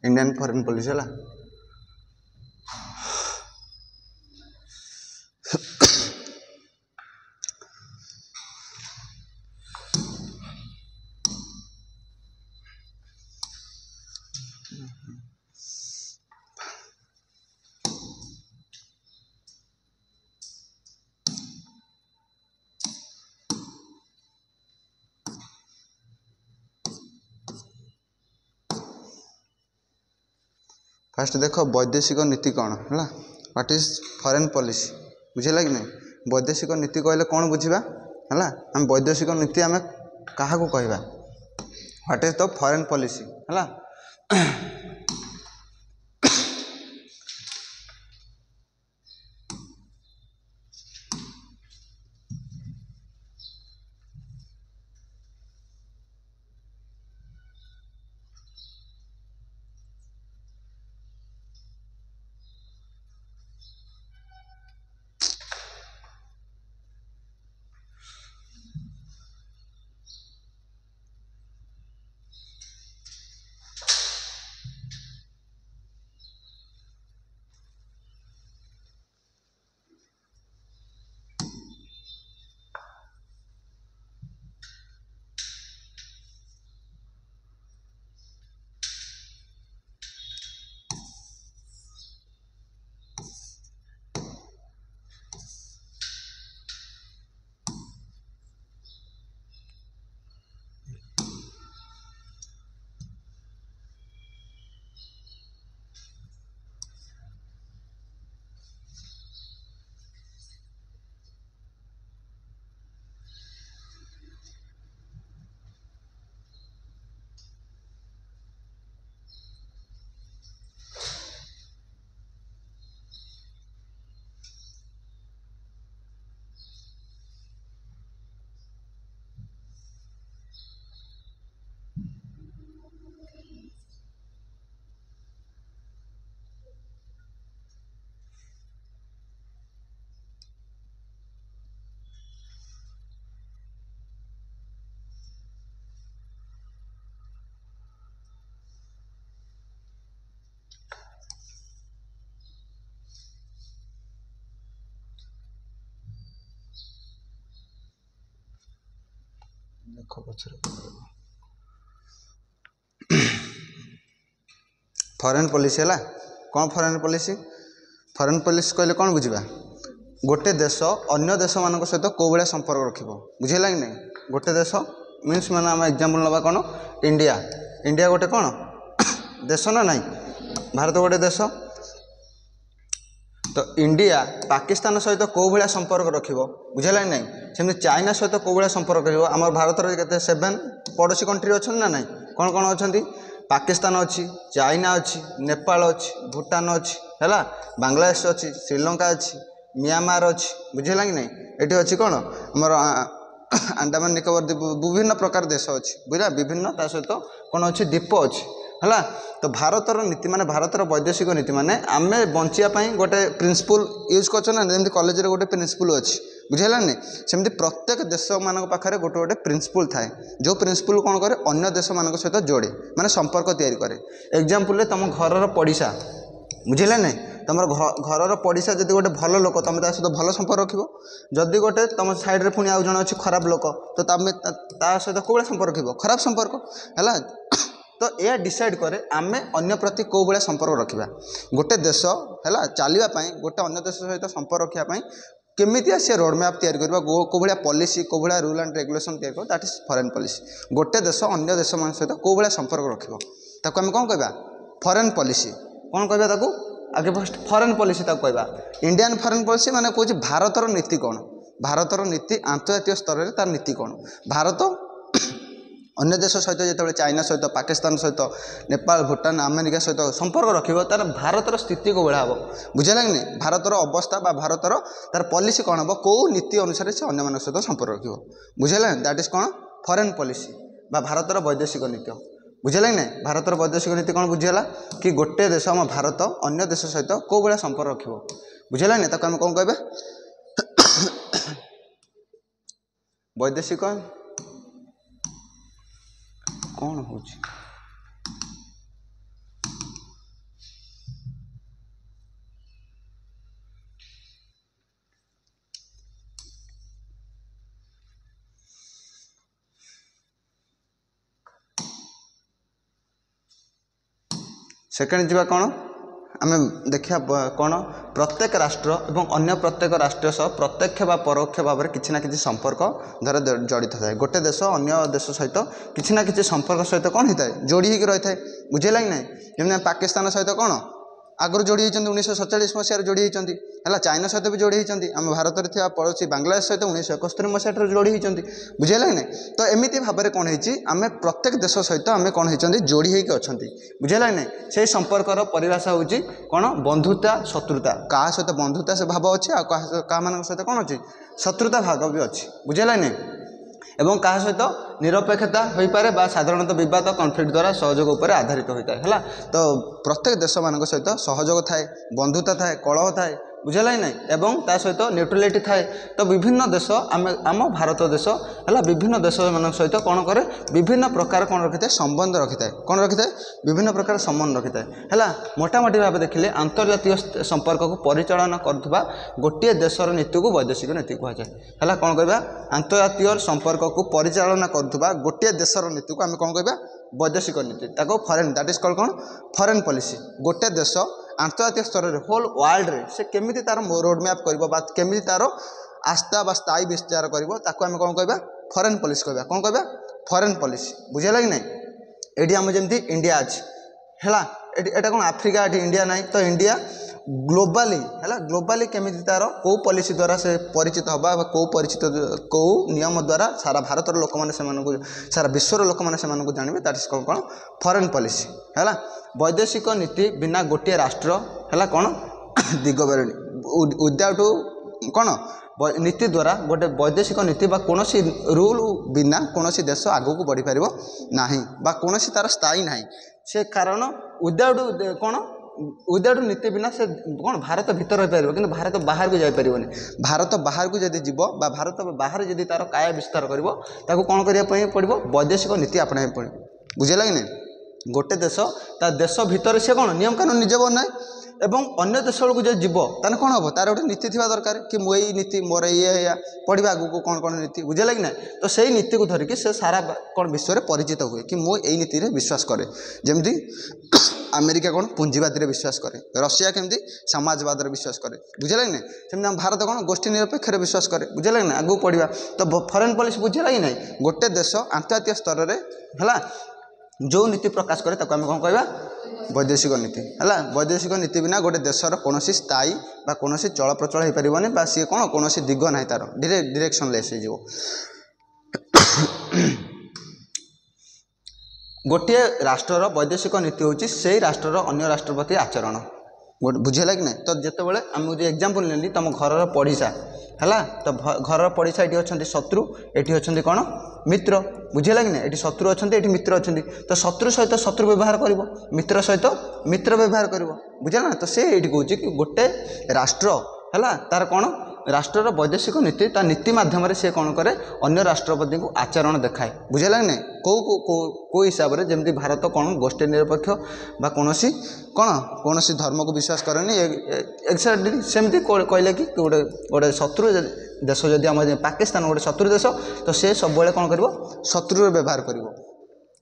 Indian foreign policy है। Fast देख वैदेशिक नीति कौन है, व्हाट इज फॉरेन पॉलिसी बुझेगा कि नहीं। वैदेशिक नीति कहले कौन बुझा है, आम वैदेशिक नीति आम क्या कहवा, what is the foreign policy है। देख फॉरेन पॉलिसी है कौन फॉरेन पॉलिसी, फॉरेन पॉलिसी कहले कौन बुझा, गोटे देश अन्य देश मान सहित कौ भाया संपर्क रखिब बुझेगा कि नहीं। गोटे देश मीन्स मैंने आम एग्जांपल नवा कौन इंडिया, इंडिया गोटे कौन देश ना नहीं, भारत गोटे देश, तो इंडिया पाकिस्तान सहित कौ भाया संपर्क रखिब बुझेगा कि नहीं। सेमती चाइना सहित कौ भाया संपर्क रखिब, आम भारत के 7 पड़ोशी कंट्री अच्छा ना नहीं, कौन कौन अच्छा, पाकिस्तान अच्छी, चाइना अच्छी, नेपाल अच्छी, भूटान अच्छी है, बांग्लादेश अच्छी, श्रीलंका अच्छी, म्यांमार अच्छी बुझेगा कि नहीं। ये अच्छी कौन आमर अंडमान निकोबर द्वीप, विभिन्न प्रकार देश अच्छी बुझा, विभिन्न ता सहित कौन अच्छी द्वीप अच्छी है। तो भारतर नीति माने भारतर वैदेशिक नीति माने आम बचापी गोटे प्रिंसिपल यूज कर जमी कॉलेज गोटे प्रिंसिपल अच्छी बुझेगा नहीं। सेमती प्रत्येक देश मान पाखे गोटे गोटे प्रिंसिपल थाए, जो प्रिंसिपल कौन करे अन्य देश मान सहित जोड़े माने संपर्क तैयारी करे। एग्जांपल तुम घर पड़िशा बुझेगा नहीं, तुम घर पड़िशा जब गोटे भल लोक तुम ता सहित भल संपर्क रखिब, जदि गोटे तुम साइड्रे पुणी आउ जन अच्छी खराब लोक तो तुम ता सहित कौ भाया संपर्क रखिब, खराब संपर्क है। तो यह डिसाइड करे आम अन्य प्रति कौ भाया संपर्क रखा, गोटे देश है चलवाई गोटे अन्य देश सहित संपर्क रखापी केमिति सी रोड मैप तैयारी करबा, कौ भाया पॉलिसी कौ भाया रूल एंड रेगुलेशन तैयारी कर, दैट इज फॉरेन पॉलिसी। गोटे देश अन्य देश मान सहित कौ भाया संपर्क रखिब ताको आम कौन कहबा फॉरेन पॉलिसी, कौन कहबा ताको आगे फर्स्ट फॉरेन पॉलिसी ताको कहबा। इंडियन फॉरेन पॉलिसी माने कहूँ भारतर नीति कौन, भारतर नीति अंतर्जातीय स्तर में तार नीति कौन, भारत अन्य देश सहित जो चाइना सहित पाकिस्तान सहित नेपाल भूटान अमेरिका सहित संपर्क रखिब तार भारतर स्थिति को भाया हम बुझेगा कि नहीं। भारतर अवस्था बा भारतर तार पॉलिसी कौन हम कौ नीति अनुसार से अन्य मान सहित संपर्क रखिब बुझेगा, दैट इज कौन फॉरेन पॉलिसी बा भारतर वैदेशिक नीति बुझेगा कि नहीं। भारतर वैदेशिक नीति कौन बुझीगला कि गोटे देश आम भारत अन्य देश सहित कौ भाया संपर्क रखिब बुझेगा कि नहीं, ताको आम कौन कहबे वैदेशिक कौन हो सेकेंड जीवा कौन आम देखा कौन प्रत्येक राष्ट्र एवं अन्य प्रत्येक राष्ट्र सह प्रत्यक्ष बा परोक्ष भाव में किसी ना कि संपर्क द्वारा जड़ित थाए गोटे देश अन्य देश सहित किसी ना कि संपर्क सहित कौन होता है जोड़ी होकर रही है बुझेगा कि नहीं जमी पाकिस्तान सहित कौन आगुरी जोड़ी होती 1947 मसीह जोड़ी होती है चाइना सहित भी जोड़ी होती आम भारत में पड़ोसी बांग्लादेश सहित 1971 मसीह जोड़ी होती बुझेगा कि नहीं तो एमती भाव में कौन होम प्रत्येक देश सहित आम कौन होती जोड़ी होकर अच्छा बुझेगा कि नहीं से संपर्कर परिभाषा हूँ कौन बंधुता शत्रुता क्या सहित बंधुता से भाव अच्छे क्या मान सहित कौन अच्छी शत्रुता भाग भी अच्छी बुझेगा कि नहीं एवं क्या सहित निरपेक्षता हो पारे साधारणतः बद कन्फ्लिक्ट द्वारा सहयोग उपर आधारित होता है तो प्रत्येक देश मान सहित सहयोग थाए बंधुता थाए कलह थाए बुझेगा कि नहीं एवं ता सहित न्यूट्रालिटी थाए तो विभिन्न देश आम भारत देश है विभिन्न देश मान सहित कौन करे विभिन्न प्रकार कौन रखी था संबंध रखी था कौन रखी था विभिन्न प्रकार संबंध रखी था है मोटामोटी भाव देखिले अंतर्जातीय संपर्क को परिचालन करुवा गोटे देशर नीति को वैदेशिक नीति कहुए है कौन कहवा अंतर्जातीय संपर्क को परिचालन करुवा गोटे देशर नीति को आम कौन कहवा वैदेशिक नीति ताको फॉरेन दैट इज कॉल्ड कौन फॉरेन पॉलिसी गोटे देश आंतर्जातीय स्तर में होल वर्ल्ड रे से केमिति तार रोड मैप कर केमिति तार आस्था बा स्थायी विस्तार करें कौन कहवा फॉरेन पॉलिसी कहवा कौन कहवा फॉरेन पॉलिसी बुझेगा कि नहीं ये आम जमी इंडिया अच्छी है एटा कौन आफ्रिका ये इंडिया ना तो इंडिया ग्लोबाली है ग्लोबाली केमिति तार कौ पॉलिसी द्वारा से परिचित हवा कौ परिचित कौ नियम द्वारा सारा भारत लोक मैंने सारा विश्वर लोक मैंने जानवे दैट इज कौन फॉरेन पॉलिसी है वैदेशिक नीति बिना गोटे राष्ट्र है कौन दिगबरणी विदाउट कौन नीति द्वारा गोटे वैदेशिक नीति बा कौन रूल बिना कौन देश आगू बढ़ी पार ना बा कौन तार स्थायी ना से कारण विदाउट कौन विदाउट नीति बिना से कौन भारत भीतर रही पार कि भारत बाहर को जापर भारत बाहर को जब जीव भारत बाहर जब तार काय विस्तार कर कौन करने पड़ो वैदेशिक नीति अपना पड़ो बुझेगा कि नहीं गोटे देश ता देश भितर से कौन नियम कानून निजे बनाए एवं अन्य देश को जो जीव ताने कौन हम तार गोटे नीति थी दरकार कि मुझे नीति मोर ये पढ़ा आगू कौन कौन नीति बुझेगा कि ना तो सही नीति को धरिकी से सारा कौन विश्व में परिचित हुए कि मुझे यही नीति विश्वास करे जमती अमेरिका कौन पूंजीवादी विश्वास करे रशिया केमती समाजवाद विश्वास करे बुझेगा कि नहीं सेमती भारत कौन गोष्ठी निरपेक्ष विश्वास करे बुझेगा कि ना आगू पढ़ा तो फॉरेन पॉलिसी बुझेगा कि नहीं गोटे देश आंतर्जातीय स्तर में है जो नीति प्रकाश करे ताको आम कौन कहवा वैदेशिक नीति है वैदेशिक नीति बिना गोटे देशर कौन स्थायी बा कौन चल प्रचल हो पारन बा सी कौन दिग ना तार डिरेक्शन लेस हो गोटे राष्ट्रर वैदेशिक नीति हूँ से राष्ट्रर अन्य राष्ट्र प्रति आचरण बुझेगा कि नहीं तो जितेबाला आम मुझे एग्जांपल नेली तुम घर पड़ीसा है तो घर पड़ीसा ये अच्छा शत्रु ये अच्छा कौन मित्र बुझेगा कि नहीं ये शत्रु अच्छा ये मित्र अच्छा तो शत्रु सहित शत्रु व्यवहार कर मित्र सहित मित्र व्यवहार कर बुझेगा ना तो से ये कहे कि गोटे राष्ट्र है तार कौन राष्ट्रर वैदेशिक नीति ता नीति माध्यम से कौन करे अन्य राष्ट्रपति को आचरण देखाए बुझेगा कि नहीं कौ हिसाब से जमी भारत कौन गोष्ठी निरपेक्ष बा कौन कौन धर्म को विश्वास करेनि एक्जाक्टली सेमती कहले कि गोटे गोटे शत्रु देश जदि आम पाकिस्तान गोटे शत्रु देश तो से सब कौन कर शत्रु व्यवहार कर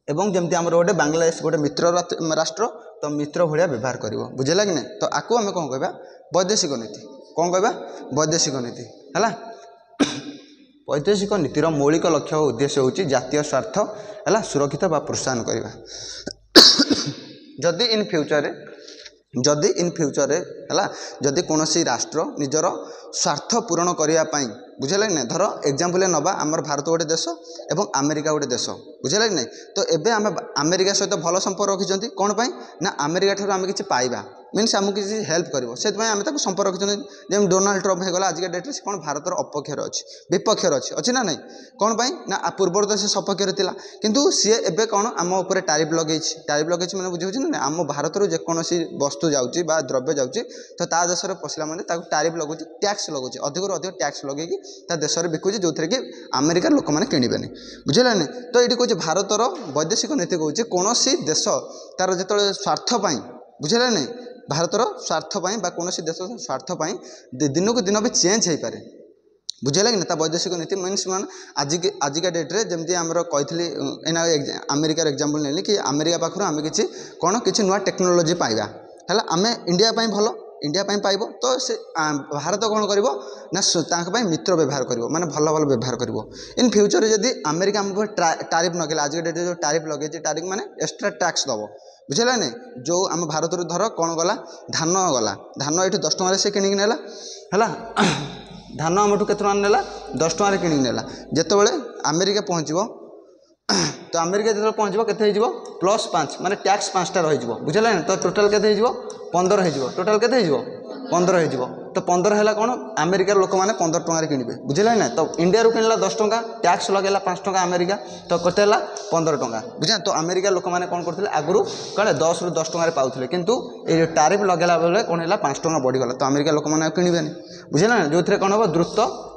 एवं जमती आम गोटे बांग्लादेश गोटे मित्र राष्ट्र तो मित्र भाया व्यवहार कर बुझेगा कि नहीं तो आपको आम कौन कहवा वैदेशिक नीति कौन कहवा वैदेशिक नीति है वैदेशिक नीतिर मौलिक लक्ष्य और उद्देश्य हूँ जातीय स्वार्थ है सुरक्षित बा प्रोत्साहन करवा जदि इन फ्यूचर है जदि कौन राष्ट्र निजर स्वार्थ पूरण करने बुझेगा कि नहीं धर एग्जांपल नवा आमर भारत गोटे देश एवं अमेरिका गोटे देश बुझेगा कि नहीं तो एबे आम अमेरिका सहित भल संपर्क रखिंट कौन पाई ना अमेरिका ठार आम किसी पाइबा मीनस आमको किसी हेल्प कर आम संपर्क रखिंट जमी डोनाल्ड ट्रम्प होगा आज डेट्रे से कौन भारतर अपक्षर अच्छी विपक्षर अच्छी ना नहीं कौन पाई ना पूर्व तो से सपक्षर था किंतु सी एबे कौन आम उपर टैरिफ लगे मैंने बुझे ना आम भारत जेकोसी वस्तु जाऊँगी द्रव्य जाऊँगी तो ता देश में पशिला मैंने टैरिफ लगुच टैक्स लगुच अधिक अधिक टैक्स लगे ता देश में बिकुचे जो थे कि अमेरिकार लोक मैंने किणवेनि बुझेगा नहीं तो ये कहे भारतर वैदेशिक नीति कहे कौन देश तार जो स्वार्थपाई बुझेगा नहीं भारतर स्वार्थपाई कौन देश स्वार्थपाई दिन को दिन भी चेंज हो पारे बुझेगा कि ना वैदेशिक नीति मीन्स मान आजिका डेट्रे जमी आम कही एना अमेरिकार एग्जांपल नेली कि अमेरिका पाखर आम कि कौन कि नुआ टेक्नोलोजी पाइबा है आम इंडिया भल इंडिया पाइब तो से भारत कौन कर मित्र व्यवहार कर माने भल भल व्यवहार कर इन फ्यूचर जदि अमेरिका आम टारिफ नकेला आज डेट जो टारिफ लगे टारिफ माने एक्स्ट्रा टैक्स दब बुझेगा नहीं जो आम भारत धर कौन गला धान ये 10 टकर से किणिक नेला है धान आमठू केत नेला 10 टकर किणिक नेला जितेबाला अमेरिका पहुँचो तो अमेरिका जो पहुँचो के +5 माने टैक्स 5टा रही बुझेगा ना तो टोटाल के 15 हो टोटाल के 15 हो तो 15 है कौन अमेरिकार लोक मैंने 15 टकर किणवे बुझेगा ना तो इंडिया किणला 10 टका टैक्स लगेगा 5 टका अमेरिका तो केते 15 टका बुझे तो अमेरिका लोक मैंने कौन करते आगु कहे 10 ରୁ 10 टकर पाते किंतु ये टारिफ लगेला बेले कौन है 5 टका बढ़ीगला तो अमेरिका लोक मैंने किणवे बुझेगा ना जो थे कौन हम द्रुत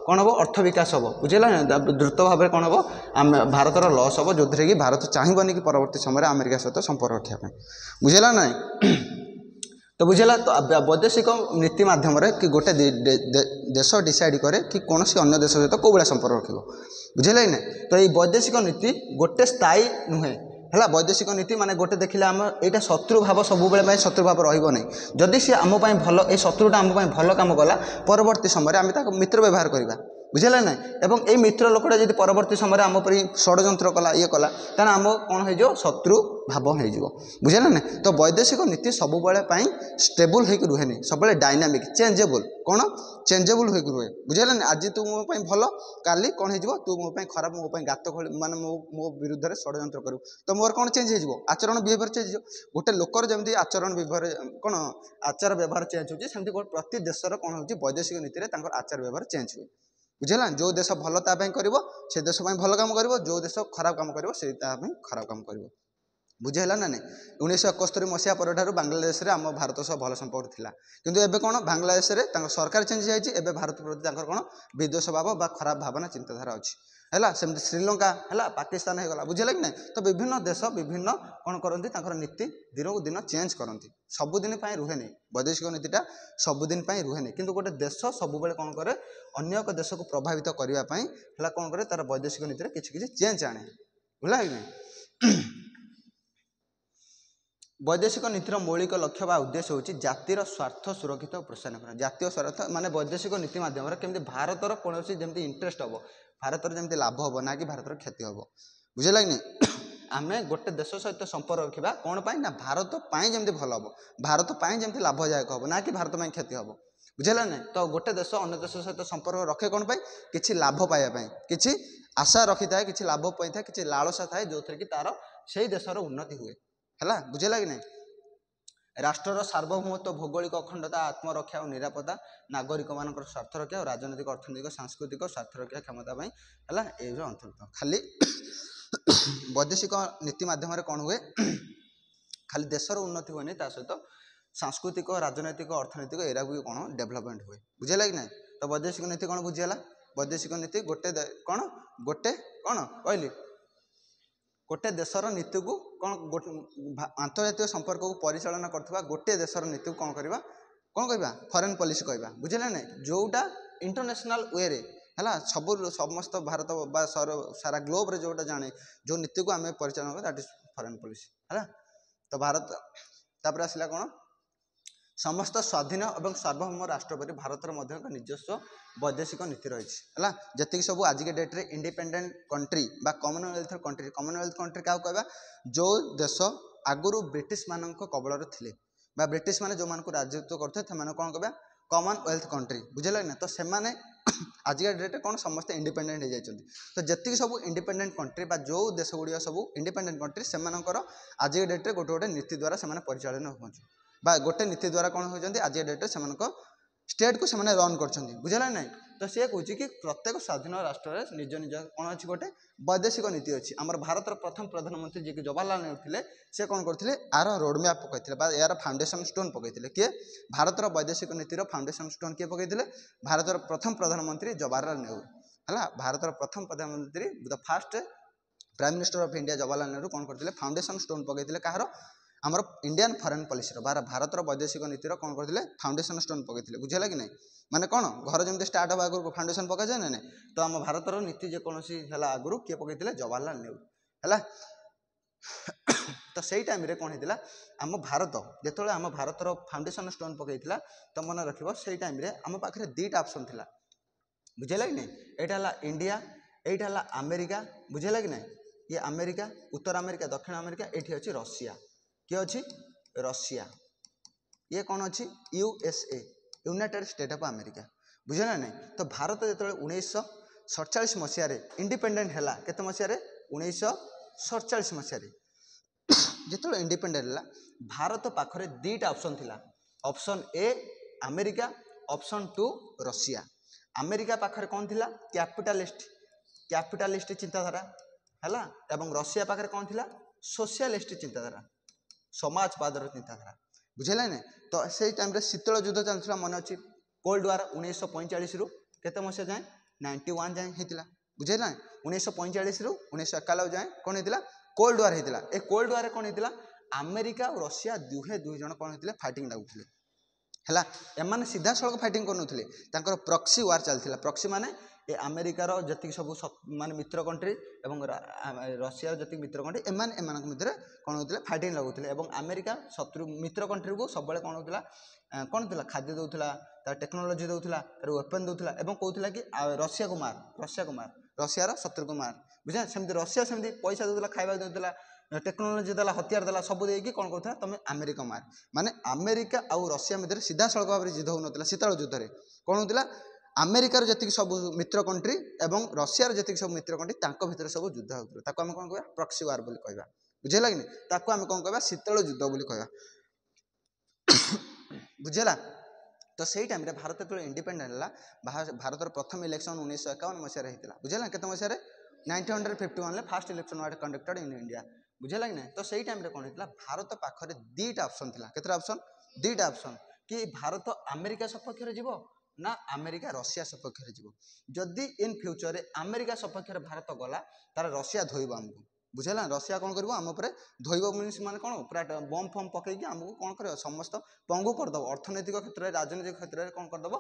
कौन हम अर्थ विकास हम बुझेगा ना द्रुत भाव में कौन हम भारत लॉस हम जो थे कि भारत चाहिए कि परवर्ती समय अमेरिका सहित संपर्क रखापी बुझेगा ना तो बुझेगा तो वैदेशिक नीति मध्यम कि गोटे देश डिसाइड करे कि कौन सी अन्य देश सहित कौ भाया संपर्क रख बुझेगा ना तो ये वैदेशिक नीति गोटे स्थायी नुहे है वैदेशिक नीति माने गोटे देखिले आम यहाँ शत्रु भाव सब बेले शत्रु भाव रही जदि सी आम भल ये शत्रुटा आम भल कम कला परवर्ती समय आम मित्र व्यवहार करवा बुझेगा ना एवं ये मित्र लोकटा जब परवर्ती समय आम पर षड्यंत्र कला ये कला तेना आम कौन हो शत्रु भाव हो बुझेगा ना तो वैदेशिक नीति सब बेले स्टेबल हो रुहे नहीं सब डायनामिक चेंजेबल कौन चेंजेबल हो रुहे बुझेगा ना आज तू मो भल काली कौन हो तू मो खराब मो गात खोली माने मो विरुद्ध में षड्यंत्र करू तो मोर कौन चेंज हो आचरण बिहेवियर चेंज हो गोटे लोकर जमी आचरण व्यवहार कौन आचार व्यवहार चेंज होती प्रति देशर कौन हो वैदेशिक नीति में आचार व्यवहार चेंज हुए बुझेगा जो देश भल तापाई कर से देश भल काम कर जो देश खराब काम कर खराब काम कर बुझेगा ना नहीं 1971 मसीहा पर बांग्लादेश में आम भारत सह भल संपर्क थिला किंतु एबे कौन बांग्लादेश में सरकार चेंज जाइए भारत प्रति कौन विद्वेष भाव बा खराब भावना चिंताधारा अच्छी है सेमती श्रीलंका है पाकिस्तान होगा बुझेगा कि ना तो विभिन्न देश विभिन्न कौन करती नीति दिन को दिन चेंज करती सबुदिन रुहे नहीं वैदेशिक नीतिटा सबुदिन रुहे नहीं किंतु गोटे देश सब कौन करे अन्य एक देश को प्रभावित करने है कौन करे तार वैदेशिक नीति किसी चेंज आने बुझला कि नहीं वैदेशिक नीतिर मौलिक लक्ष्य बा उद्देश्य होची जातिर स्वार्थ सुरक्षित और प्रोत्साहन करना जातीय स्वार्थ माने वैदेशिक नीति माध्यम केमती भारतर कौन जमी इंटरेस्ट हम भारतर जमी लाभ हम ना कि भारतर क्षति हम बुझेगा कि नहीं आम गोटे देश सहित संपर्क रखा कौन पाई ना भारत जमी भल हम भारत जमी लाभदायक हम ना कि भारत में क्षति हम बुझेगा ना तो गोटे देश अन्य देश सहित संपर्क रखे कौन पाई किछि लाभ पाइबा किछि आशा रखी थाए किछि लाभ पाई थाए किछि लालसा थाए जो थे कि तार से देशर उन्नति हुए है बुझेगा कि नहीं राष्ट्र सार्वभौमत्व भौगोलिक अखंडता आत्मरक्षा और निरापत्ता नागरिक मान स्वार्थ रक्षा और राजनैतिक अर्थनैतिक सांस्कृतिक स्वार्थ रक्षा क्षमता है ये अंतर्गत खाली वैदेशिक नीति माध्यम कौन हुए खाली देशर उन्नति हुए नहीं सहित सांस्कृतिक राजनैतिक अर्थनैतिक एरा भी कौन डेभलपमेंट हुए बुझेगा कि नहीं तो वैदेशिक नीति कौन बुझीगला वैदेशिक नीति गोटे कौन कहली गोटे देशर नीति को कौन आंतर्जातीय संपर्क को परिचालन करथबा गोटे देशर नीति को कौन करबा कौन कहबा फॉरेन पॉलिसी कहबा बुझेला नै जोटा इंटरनेशनल वे रे हला सब समस्त भारत बा सारा ग्लोब रे जोटा जाने जो नीति को आम परिचालन कर दैट इज फॉरेन पॉलिसी हला तो भारत तापर आसला कौन समस्त स्वाधीन और सार्वभौम राष्ट्र पर भारतर निजस्व वैदेशिक नीति रही है जी सब आज के डेट्रे इंडिपेंडेंट कंट्री बा कॉमनवेल्थ कंट्री क्या कहवा जो देश आगुरी ब्रिटिश मान कबल थे बा ब्रिटिश माने जो मान को राजत्व करते कौन कहवा कॉमनवेल्थ कंट्री बुझेगा ना तो से आज के डेट्रे कौन समस्त इंडिपेंडेंट हो जाती तो जी सब इंडिपेंडेंट कंट्री बा जो देश गुड़िया सब इंडिपेंडेंट कंट्री से आज के डेट्रे गोटे गोटे नीति द्वारा से परिचालन हो बा गोटे नीति द्वारा कौन होती आज डेट्रे से स्टेट को से रन कर बुझेगा ना तो सी कहूँ कि प्रत्येक स्वाधीन राष्ट्र में निज निज कौन अच्छी गोटे वैदेशिक नीति अच्छी आम भारत प्रथम प्रधानमंत्री जी जवाहरलाल नेहरू थे से कौन करते आर रोडमैप पकई यार फाउंडेशन स्टोन पकई किए भारतर वैदेशिक नीतिर फाउंडेशन स्टोन किए पकई भारतर प्रथम प्रधानमंत्री जवाहरलाल नेहरू है भारतर प्रथम प्रधानमंत्री the first prime minister of India Jawaharlal Nehru कौन करते फाउंडेशन स्टोन पकई कहार ଆମର इंडियन फॉरेन पॉलिसी भारतर वैदेशिक नीतिर कौन करते फाउंडेशन स्टोन पकड़े बुझेगा कि नहीं माने कौन घर जमी स्टार्ट हाँ आगुरी फाउंडेशन पका जाए ना तो आम भारतर नीति जेकोसी है आगुरी किए पकड़े जवाहरलाल नेहरू है तो सही टाइम रे कौन होता आम भारत जो आम भारतर फाउंडेशन स्टोन पकई तो मन रख से टाइम रे आम पाखे दुईटा ऑप्शन थिला बुझेगा कि नहीं यहाँ है इंडिया यहाँ है अमेरिका बुझेगा कि नहीं ये अमेरिका उत्तर अमेरिका दक्षिण अमेरिका ये अच्छी रशिया किए अच्छी रशिया ये कौन अच्छी USA United State of America बुझेगा नहीं तो भारत जो 1947 मसीह इंडिपेंडेंट है केते मसीह 1947 मसीह जो इंडिपेंडेंट है भारत पाखरे दुईटा ऑप्शन थिला option A America option 2 Russia America पाखरे कौन थिला कैपिटालिस्ट चिंताधारा है एवं रशिया पाखरे कौन थिला सोशलिस्ट चिंताधारा समाजवाद चिंताधारा बुझेगा नहीं तो से टाइम रे शीतल युद्ध चलता मन अच्छी कोल्ड वार 1945 रु केते मसीहा जाए 91 जाए होता बुझेगा 1945 रु 1991 जाए कौन होता कोल्ड वार होता ए कोल्ड वार कौन होता अमेरिका और रशिया दुहे दुई जन कौन होते फाइटिंग लगुले है एम सीधा सड़क फाइटिंग कर प्रॉक्सी वार चलता प्रॉक्सी माने ए अमेरिकार जी सब मान मित्र कंट्री और रशियार जी मित्र कंट्री एम मध्य कौन होते फाइटिंग लगुले और अमेरिका शत्रु मित्र कंट्री को सब कौन होता कौन होता खाद्य दूसरा तार टेक्नोलोजी दूसरा तार वेपन दूसरा और कहला कि रशिया को मार रशियार शत्रु को मार बुझे सेमती रशिया सेमती पैसा दूसरा खावा दूसरा टेक्नोलोजी देला हथियार देला सब देकी कौन कहता तुम अमेरिका मार माने अमेरिका और रशिया मध्य सीधा सड़क भाव में युद्ध होता शीतल युद्ध में कौन होता अमेरिकार जी सब मित्र कंट्री और रशियार जी सब मित्र कंट्री भितर सब युद्ध होता आम कौन कह प्रॉक्सी वार बोली कहवा बुझेगा कि नहीं आम कौन कह शीतल युद्ध बोली कहवा बुझेगा तो सही टाइम रे भारत जो इंडिपेंडेंट है भारतर प्रथम इलेक्शन 1951 मसीह होता बुझेगा केते मसीह 1951 first election was conducted in India बुझेगा कि नहीं तो सही टाइम रे कौन होता भारत पाखरे दुईटा ऑप्शन थिला केते ऑप्शन दुईटा ऑप्शन कि भारत अमेरिका सपक्ष रे जीवो ना अमेरिका रशिया सपक्ष रे जीवो जदि इन फ्यूचर रे अमेरिका सपक्ष रे भारत गला तार रशिया धोइबो हमको बुझेला रशिया कौन करिवो हम ऊपर धोइबो मीन्स माने कौन पूरा बम फम पकईकि हमको कौन कर समस्त पंगु करदब अर्थनैतिक क्षेत्र में राजनीतिक क्षेत्र में कौन करदब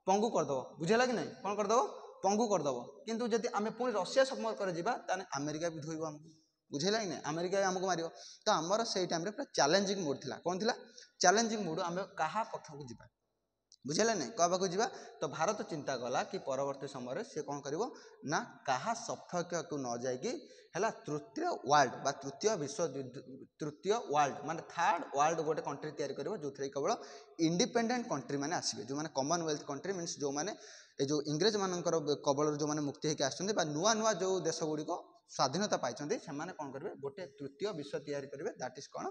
पंगु करदब बुझेला कि नहीं कौन करदब पंगु करदब किंतु जदि आम पुणी रशिया सपक्ष जावा ताने अमेरिका भी धोइबो हमको बुझेला कि नहीं अमेरिका भी आमको मारियो तो आमर से टाइम रे पूरा चैलेंजिंग मोड थिला कौन थिला चैलेंजिंग मोड आम कहा पक्ष को जीवा बुझेला नहीं क्या पाक जा तो भारत चिंता कला कि परवर्ती समय सी कौन कर ना कहा सपक्ष को न जाकि है तृतीय वर्ल्ड बा तृतीय विश्व तृतीय वर्ल्ड माने थर्ड वर्ल्ड गोटे कंट्री तैयारी कर जो केवल इंडिपेंडेंट कंट्री मैंने आसवे जो मैंने कॉमनवेल्थ कंट्री मीन्स जो मैंने जो इंग्रेज मानकर कबल जो मैंने मुक्ति होकर आसुच्च नुआ नुआ जो देश गुड़िक स्वाधीनता पाई से कौन करेंगे गोटे तृतीय विश्व तैयारी करेंगे दैट इज कौन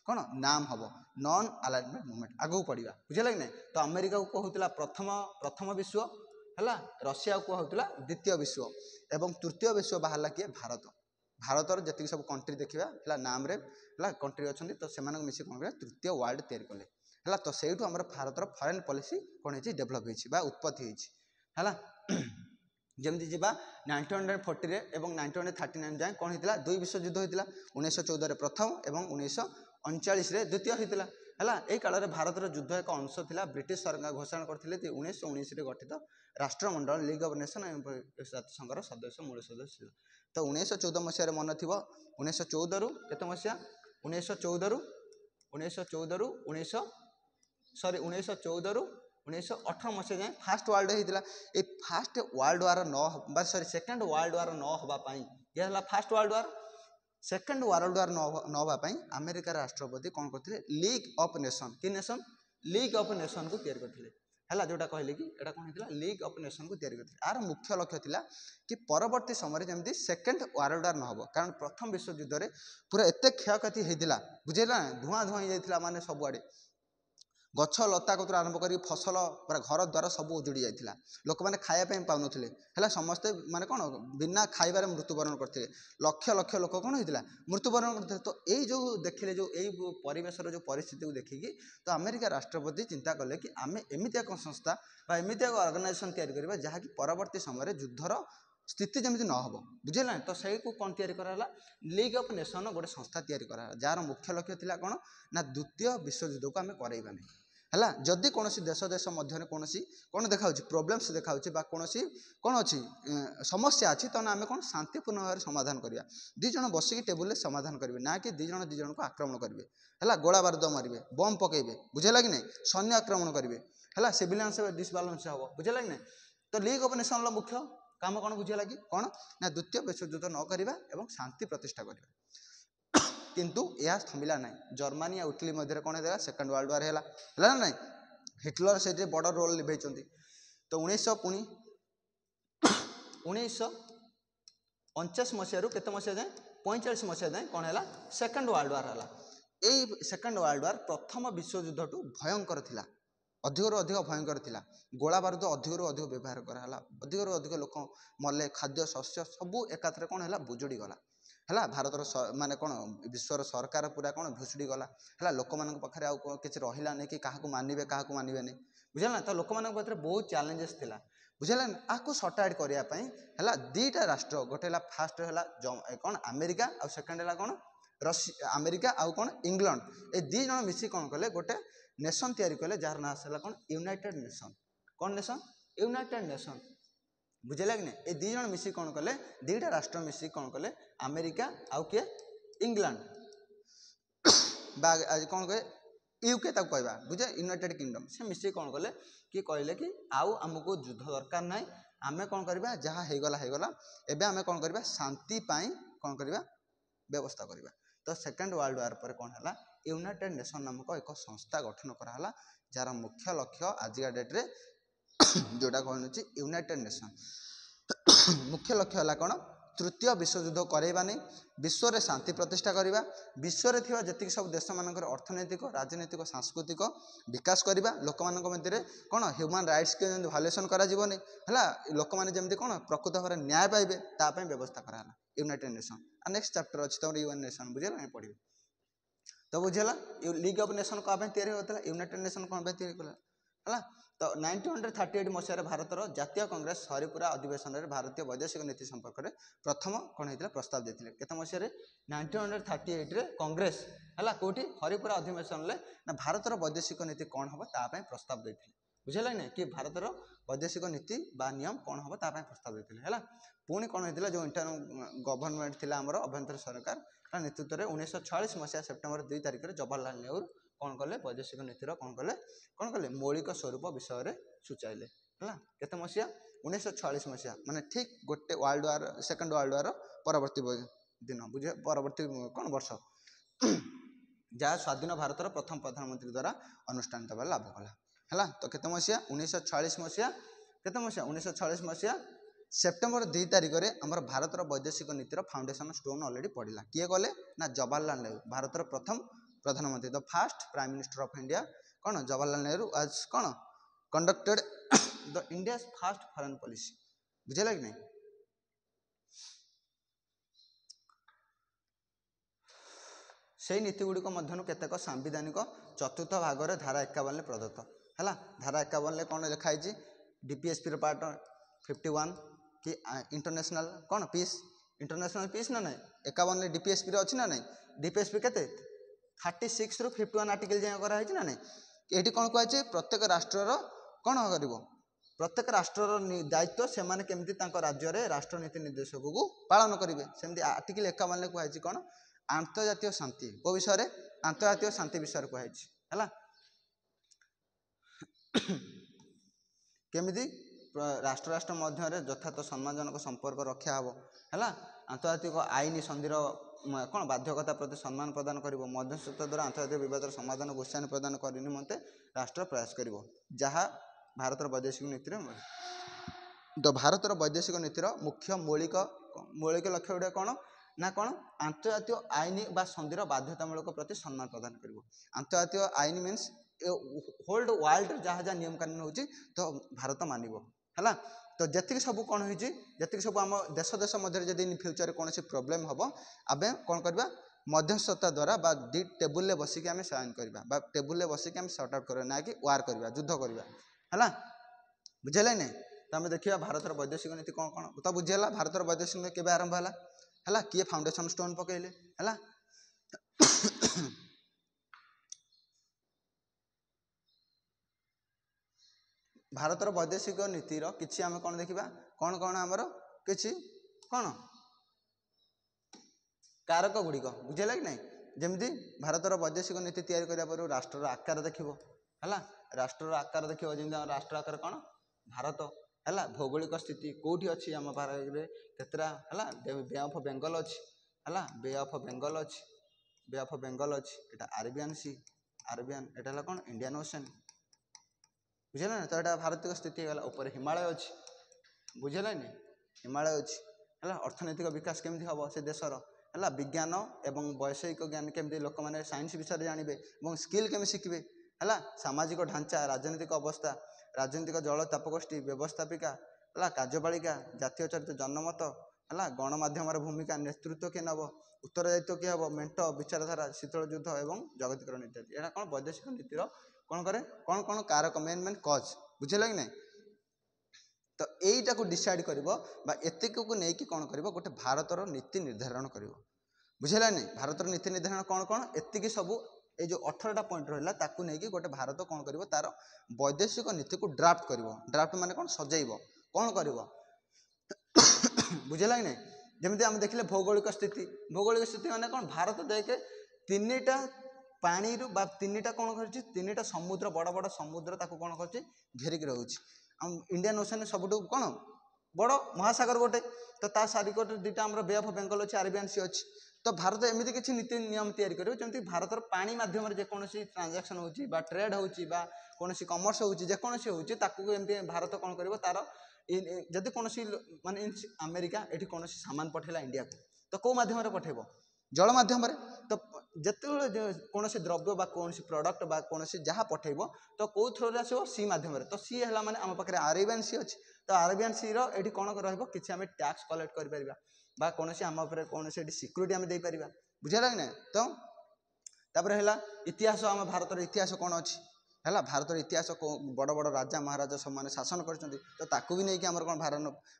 कौन नाम हम नॉन अलाइनमेंट मूवमेंट आगू पढ़ा बुझेगा कि नहीं तो अमेरिका को कहूला प्रथम विश्व है रशिया को कहूला द्वितीय विश्व एवं तृतीय विश्व बाहर किए भारत भारतर जी सब कंट्री देखा है नाम रे है कंट्री अच्छा तो से मिसी कौन करें तृतीय वर्ल्ड तैयारी कले है तो सहीठू आम भारतर फॉरेन पॉलिसी कौन हो डेभलप हो उत्पत्ति है जमती जी 1940 और 1939 जाए कौन होता दुई विश्व युद्ध होता 1914 प्रथम और 1939 द्वितीय होता है यही काल में भारतर युद्ध एक अंश था ब्रिटिश सरकार घोषणा करते 1919 गठित राष्ट्रमंडल लीग ऑफ नेशन जातिसंघर सदस्य मूल सदस्य तो 1914 मसीह मन थी 1914 रु केते मसीहा 1914 रु 1914 रु 1918 मसीह जाए फास्ट वर्ल्ड होता है फास्ट वर्ल्ड वार न सॉरी सेकेंड वर्ल्ड वार न होगापाई ये है first world war second world war न होगापाई अमेरिकार राष्ट्रपति कौन करते लीग ऑफ नेशन कि नेशन लीग ऑफ नेशन को तैयारी करते है जोटा कहले कि एटा कौन होता लीग ऑफ नेशन को तैयारी करते यार मुख्य लक्ष्य था कि परवर्ती समय जमी सेकेंड वर्ल्ड वार न हो कारण प्रथम विश्व युद्ध में पूरा एत क्षयक्षति होता बुझेगा धुआं धुआं होता माने सबुआड़े गछ लता कतुर आरंभ कर फसल पूरा घर द्वार सब उजुड़ी जाता लोक मैंने खायापी पाऊन है समस्ते माने कौन बिना खाइबार मृत्युवरण करते लक्ष लक्ष लोक कौन होता मृत्युवरण करते तो यही जो देखिले जो यही परिवेशर जो परिस्थिति को देखिकी तो अमेरिका राष्ट्रपति चिंता कले कि आम एमती एक संस्था एमती एक ऑर्गेनाइजेशन तैयारी करवा जहाँकि परवर्ती समय युद्धर स्थिति जमी न हो बुझेगा तो से कौन तैयारी कराला लीग ऑफ नेशन गोटे संस्था तैयारी कराला जार मुख्य लक्ष्य थिला कौन ना द्वितीय विश्वयुद्ध को आम कराइबानी है जदि कौन देश देश मध्य कौन कौन देखा प्रोब्लेम्स देखा कौन कौन अच्छी समस्या अच्छी तो आम कौन शांतिपूर्ण भाव समाधान करवा दुई जन बसिक टेबुल समाधान करेंगे ना कि दुई जन को आक्रमण करेंगे है गोला बारूद मारे बम पकेबे बुझेगा कि नहीं सैन्य आक्रमण करेंगे है सिविलियंस डिसबालांस हम बुझेगा कि नहीं तो लीग ऑफ नेशन मुख्य काम कौन बुझेगा कि कौन ना द्वितीय विश्वयुद्ध न करवा एवं शांति प्रतिष्ठा करवा किंतु यह थमिला ना जर्मनी और इटली मध्य कौन है सेकेंड वर्ल्ड वार है ना ना हिटलर से बड़ रोल लिभे तो 1949 मसीह केते मसीहा जाए 45 मसीहा जाए कौन है सेकेंड वर्ल्ड वार है यही सेकेंड वर्ल्ड वार प्रथम विश्वयुद्ध ठू भयंकर थिला अधिक अधिक भयंकर थिला गोला बारूद अधिक अधिक व्यवहार कराला अधिक अधिक लोक मले खाद्य शस्य सबू एकाथरे कौन है बुजुड़ी गला है भारत माने कौन विश्वर सरकार पूरा कौन भुसुड़ी गला है लोक मान पाखे आउ किसी रहा नहीं कि क्या मानवे क्या मानवे नहीं बुझे ना तो लोक मान पाखे बहुत चैलेंजेस थिला बुझेगा आपको सर्ट आउट करने है दुईटा राष्ट्र गोटे फास्ट है कौन अमेरिका और सेकेंड है कौन अमेरिका आउ कौन इंग्लैंड ए दी जन मिसी कौन कले गोटे नेशन तैयारी कले जार ना आसला कौन यूनाइटेड नेशन कौन नेशन यूनाइटेड नेशन बुझेगा कि नहीं ए दी जन मिसी कौन कले दुईटा राष्ट्र मिसी कौन कले अमेरिका आउ किए इंग्लैंड कौन कहे यूके तक कहवा बुझे यूनाइटेड किंगडम से मिसी कौन कले कि कहले कि आउ आमको युद्ध दरकार ना आम कौन करवा जहाँ होगला एवं आम कौन करवा शांति कौन करवा व्यवस्था करवा तो सेकेंड वर्ल्ड वार पर कौन है यूनाइटेड नेशन नामक एक संस्था गठन कराला जार मुख्य लक्ष्य आजिका डेट्रे जोटा कहूँ यूनाइटेड नेशन मुख्य लक्ष्य है कौन तृतीय विश्वयुद्ध कराइबानी विश्व में शांति प्रतिष्ठा करवा विश्व में जी सब देश मानक अर्थनैतिक राजनैतिक सांस्कृतिक विकास करवा लोक मान मध्य कौन ह्यूमन राइट्स के भायोलेसन कराଯିबनी है लोक मैंने जमी कौन प्रकृत भाव में न्याय पाइबे तापाई व्यवस्था कराला यूनाइटेड नेशन आ नेक्स्ट चैप्टर अच्छी तुम यूएन नेशन बुझेगा पढ़े तो बुझेगा लीग ऑफ नेशन क्या तैयारी होता है यूनाइटेड नेशन कौन तैयारी कला है तो 1938 मसीह भारतर जातीय कांग्रेस हरिपुरा अधिवेशन में भारतीय वैदेशिक नीति संपर्क में प्रथम कौन होता प्रस्ताव देते केते मसीह 1938 कांग्रेस है कौटी हरिपुरा अधिवेशन में ना भारतर वैदेशिक नीति कौन हम तापाई प्रस्ताव देते बुझेगा नहीं कि भारतर वैदेशिक नीति बा नियम कौन हम तापाई प्रस्ताव देते है पुणी कौन होता जो इंटरनल गवर्नमेंट थी आमर अभ्यंतर सरकार नेतृत्व में 1946 मसीहा सेप्टेम्बर 2 तारिख में जवाहरलाल नेहरू कौन कले वैदेशिक नीतिर कौन कले मौलिक स्वरूप विषय में सूचाइले है केते मसीहा 1946 मसीहा माने ठीक गोटे world war second world war परवर्ती दिन बुझे परवर्ती कौन वर्ष जहाँ स्वाधीन भारतर प्रथम प्रधानमंत्री द्वारा अनुष्ठानित भाव लाभ कला है तो केते मसीहा 1946 मसीहा केते मसीहा 1946 मसीहा सेप्टेम्बर 2 तारिख में आम भारतर वैदेशिक नीतिर फाउंडेशन स्टोन ऑलरेडी पड़ा किए गले ना जवाहरलाल नेहरू भारतर प्रथम प्रधानमंत्री the first prime minister of India कौन जवाहरलाल नेहरू आज कौन conducted the India first foreign policy बुझेगा कि नहीं से नीति गुड़िक मध्य केतेक सांविधानिक चतुर्थ भाग में धारा 51 प्रदत्त है धारा 51 कौन लिखाई डीपीएसपी पार्ट 51 कि इंटरनेशनल कौन पीस इंटरनेशनल पीस ना ना 51 डीपीएसपी अच्छी ना नहीं डीपीएसपी केते 36 रु 51 आर्टिकल जाए कराई ना नहीं ये कौन कहुचे प्रत्येक राष्ट्रर कौन कर प्रत्येक राष्ट्रर दायित्व से केमती राज्य में राष्ट्रनीति निर्देशक को पालन करेंगे सेमती आर्टिकल 51 कहुई कौन आंतर्जातीय शांति को विषय आंतर्जातीय शांति विषय कहुई है केमिति राष्ट्र राष्ट्र मध्य यथार्थ सम्मानजनक संपर्क रक्षा हे है आंतर्जातिक आईन संधिर कौन बाध्यकता प्रति सम्मान प्रदान कर मध्यस्थता द्वारा आंतर्जातिक विवाद समाधान को उत्साह प्रदान करने निमंते राष्ट्र प्रयास कर जहाँ भारतर वैदेशिक नीति तो भारतर वैदेशिक नीतिर मुख्य मौलिक लक्ष्य गुड़ा कौन ना कौन आंतर्जातीय आईन बा संधिर बाध्यतामूलक प्रति सम्मान प्रदान कर आंतर्जातीय आईन मीन्स होल्ड वर्ल्ड जहाँ जहाँ नियम कानून हो तो भारत मानव है तो जी सब कौन हो जी सब आम देश देश मध्य जब फ्यूचर कौन प्रोब्लेम हम आम कौन करवा मध्यस्थता द्वारा बा दी टेबुल बसिक आम साइन करवा टेबुल बसिक आम सर्ट आउट करवा ना कि वार करवा युद्ध करवा है बुझे नहीं तो आम देखा भारतर वैदेशिक नीति कौन कौन तो बुझीगला भारतर वैदेशिक नीति केवे आरंभ है किए फाउंडेशन स्टोन पकड़े है भारतर वैदेशिक नीतिर किसी आम कौन देखा कौन कौन आमर किसी कौन कारक गुड़िक बुझेगा कि नहीं जमी भारतर वैदेशिक नीति तैयारी करने पर राष्ट्र आकार देख है राष्ट्र आकार देख जमी राष्ट्र आकार कौन भारत है भौगोलिक स्थिति कौटी अच्छी आम भारत में केतरा है बे ऑफ बेंगल अच्छी है बे ऑफ बेंगल अच्छी बे ऑफ बेंगल अच्छी एटा अरेबियन सी अरेबियन एटा कौन इंडियन ओशन बुझेगा ना तो यहाँ भारतीय स्थिति है ऊपर हिमालय अच्छी बुझेगा नहीं हिमालय अच्छी है अर्थनैतिक विकास केमती हम से देशर है विज्ञान एवं वैषयिक ज्ञान केमती लोक मैंने साइंस विषय जानवे और स्किल केमी शिखे है सामाजिक ढांचा राजनीतिक अवस्था राजनीतिक जल तापगोष्ठी व्यवस्थापिका है कार्यपालिका जातीय चरित्र जनमत है गणमाध्यम भूमिका नेतृत्व किए नब उत्तरदायित्व किए हम मेट विचारधारा शीतल युद्ध और जगतिकरण इत्यादि यहाँ कौन वैदेशिक नीतिर कौन करे कौन कौन कारक मेन मेन कज बुझेगा कि नहीं तो यहीटा को डिसाइड कर एतिक को लेकिन कौन कर गोटे भारतर नीति निर्धारण कर बुझेगा नहीं भारतर नीति निर्धारण कौन कौन एतिक सब ये जो 18टा पॉइंट रहा ताकू नहीं गोटे भारत कौन कर तार वैदेशिक नीति को ड्राफ्ट कर ड्राफ्ट माने कौन सजैब कौन कर बुझेगा कि नहीं जमी आम देखिले भौगोलिक स्थिति माने कौन भारत देखे 3टा पानी तीनटा कौन कर समुद्र बड़ बड़ समुद्र ताको कौन कर घेरिक रोच इंडियन ओशन सबुठ कौन बड़ महासागर गोटे तो ता सारिकट 2टा आम बे ऑफ बेंगल अच्छी अरेबियन सी अच्छी तो भारत एमती किसी नीति नियम तैयारी करें जमी भारतर पानी मध्यम जेकोसी ट्रांजाक्शन हो ट्रेड हो कौन कमर्स होमती भारत कौन कर तार जदि कौन माने अमेरिका ये कौन सामान पठेला इंडिया को तो कौ मध्यम पठेब जल मध्यम तो जिते कौन द्रव्य बा कौन प्रडक्ट बा कौन जहाँ पठेब तो कौ थ्रो आसो सी मध्यम तो सी है माने आम पाखे अरेबियन सी अच्छी तो अरेबियन सी री कौन रही आम टैक्स कलेक्ट कर कौन आम कौन सिक्यूरीटी आम देपर बुझेगा कि ना तो तापर है इतिहास आम भारतर इतिहास कौन अच्छी है भारतर इतिहास बड़ बड़ राजा महाराजा सब मैंने शासन कर तो ताकू भी नहीं आम कौन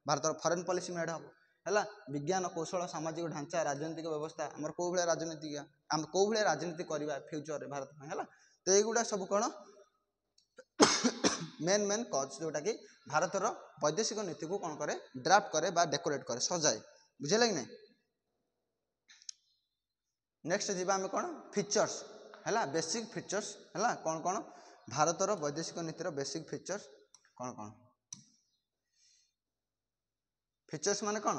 भारतर फॉरेन पॉलिसी मेड हम है विज्ञान कौशल सामाजिक ढांचा राजनीतिक व्यवस्था आम कौ भाया राजनीति आम कौ भाया राजनीति करवा फ्यूचर भारत में है तो युवा सब कौन मेन मेन कज जोटा कि भारतर वैदेशिक नीति को कौन करे ड्राफ्ट करे डेकोरेट करे सजाए बुझेगा कि नहीं नेक्स्ट जीवा आम कौन फीचर्स है बेसिक फीचर्स है कौन कौन भारतर वैदेशिक नीतिर बेसिक फीचर्स कौन कौन फीचर्स माने कौन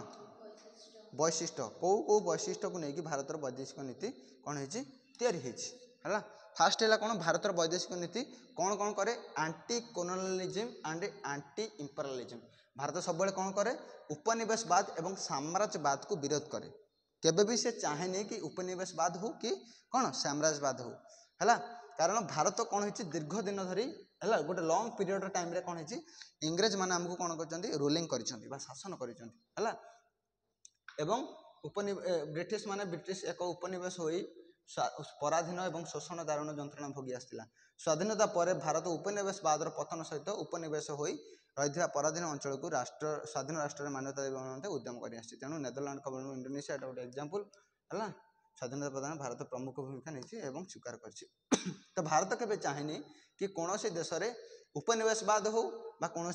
वैशिष्ट्य कौ कौ वैशिष्ट्य को लेकिन भारतर वैदेशिक नीति कौन है फास्ट है कौन भारतर वैदेशिक नीति कौन कौन करे aunty colonialism and aunty imperialism Bharat सब कौन करे उपनिवेशवाद एवं साम्राज्यवाद को विरोध करे केबे भी से चाहेनी कि उपनिवेशवाद हो कि कौन साम्राज्यवाद हो है कारण भारत कौन हो दीर्घ दिन धरी है गोटे लंग पीरियड टाइम कौन है इंग्रेज मैंने आमको कौन कर रूलिंग कर शासन कर ब्रिटिश माने ब्रिटिश एक उपनिवेश हो पराधीन और शोषण दारुण जंत्रणा भोगी आसला स्वाधीनता पर भारत उपनिवेशवाद पतन सहित उपनिवेश हो रही पराधीन अंचल को राष्ट्र स्वाधीन राष्ट्र मान्यता देवा उद्यम कर तेणु नेदरलैंड कमर इंडोनेशिया गोटे एग्जांपल है स्वाधीनता प्रदान भारत प्रमुख भूमिका नहीं स्वीकार कर तो भारत केवे चाहेनी कि कौन देश में उपनिवेशवाद हो कौन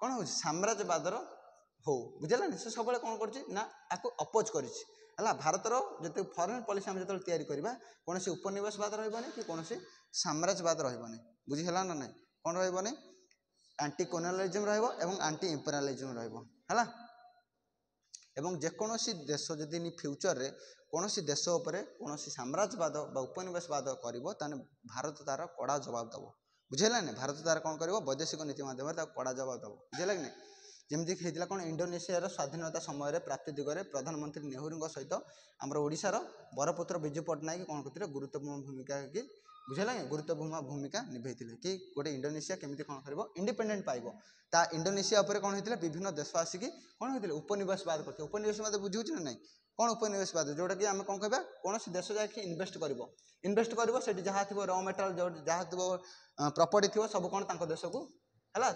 कौन हो साम्राज्यवाद हो बुझेगा से सब कौन कर अपोज कर भारतर जो फॉरेन पॉलिसी आम जो तैयारी करवा कौन उपनिवेशवाद रही कि कौन साम्राज्यवाद रही बुझीगला ना ना कौन रही आंटी कोलोनियलिज्म रही आंटी इंपेरियलिज्म रही एवं जेकोसी देश जदि फ्यूचर रे कौन देश उपर कौन साम्राज्यवाद उपनिवेशवाद कर भारत तार कड़ा जवाब दब बुझेगा ना भारत तार कौन कर वैदेशिक नीति माध्यम कड़ा जवाब दब बुझेगा कि नहीं जमी होता कौन इंडोनेशिया स्वाधीनता समय प्राप्ति दिगरे प्रधानमंत्री नेहरू सहित आमर ओडिशार बरपुत्र विजु पट्टनायक कौन करते गुरुत्वपूर्ण भूमिका कि बुझेगा गुरुत्वपूर्ण भूमिका निभे कि गोटे इंडोनेशिया केमी कौन कर इंडिपेंडेंट पाइब ता इंडोनेशिया उपर कौन होता विभिन्न देश आसिक कौन होते उपनिवेशवाद करते उपनिवेशवाद बुझे ना ना कौन उपनिवेशवाद जोटा कि आम कौन कह कौन देश जाकि इन्वेस्ट कर जहाँ थी र मेटेरियल जहाँ थी प्रॉपर्टी थी सब कौन देश को है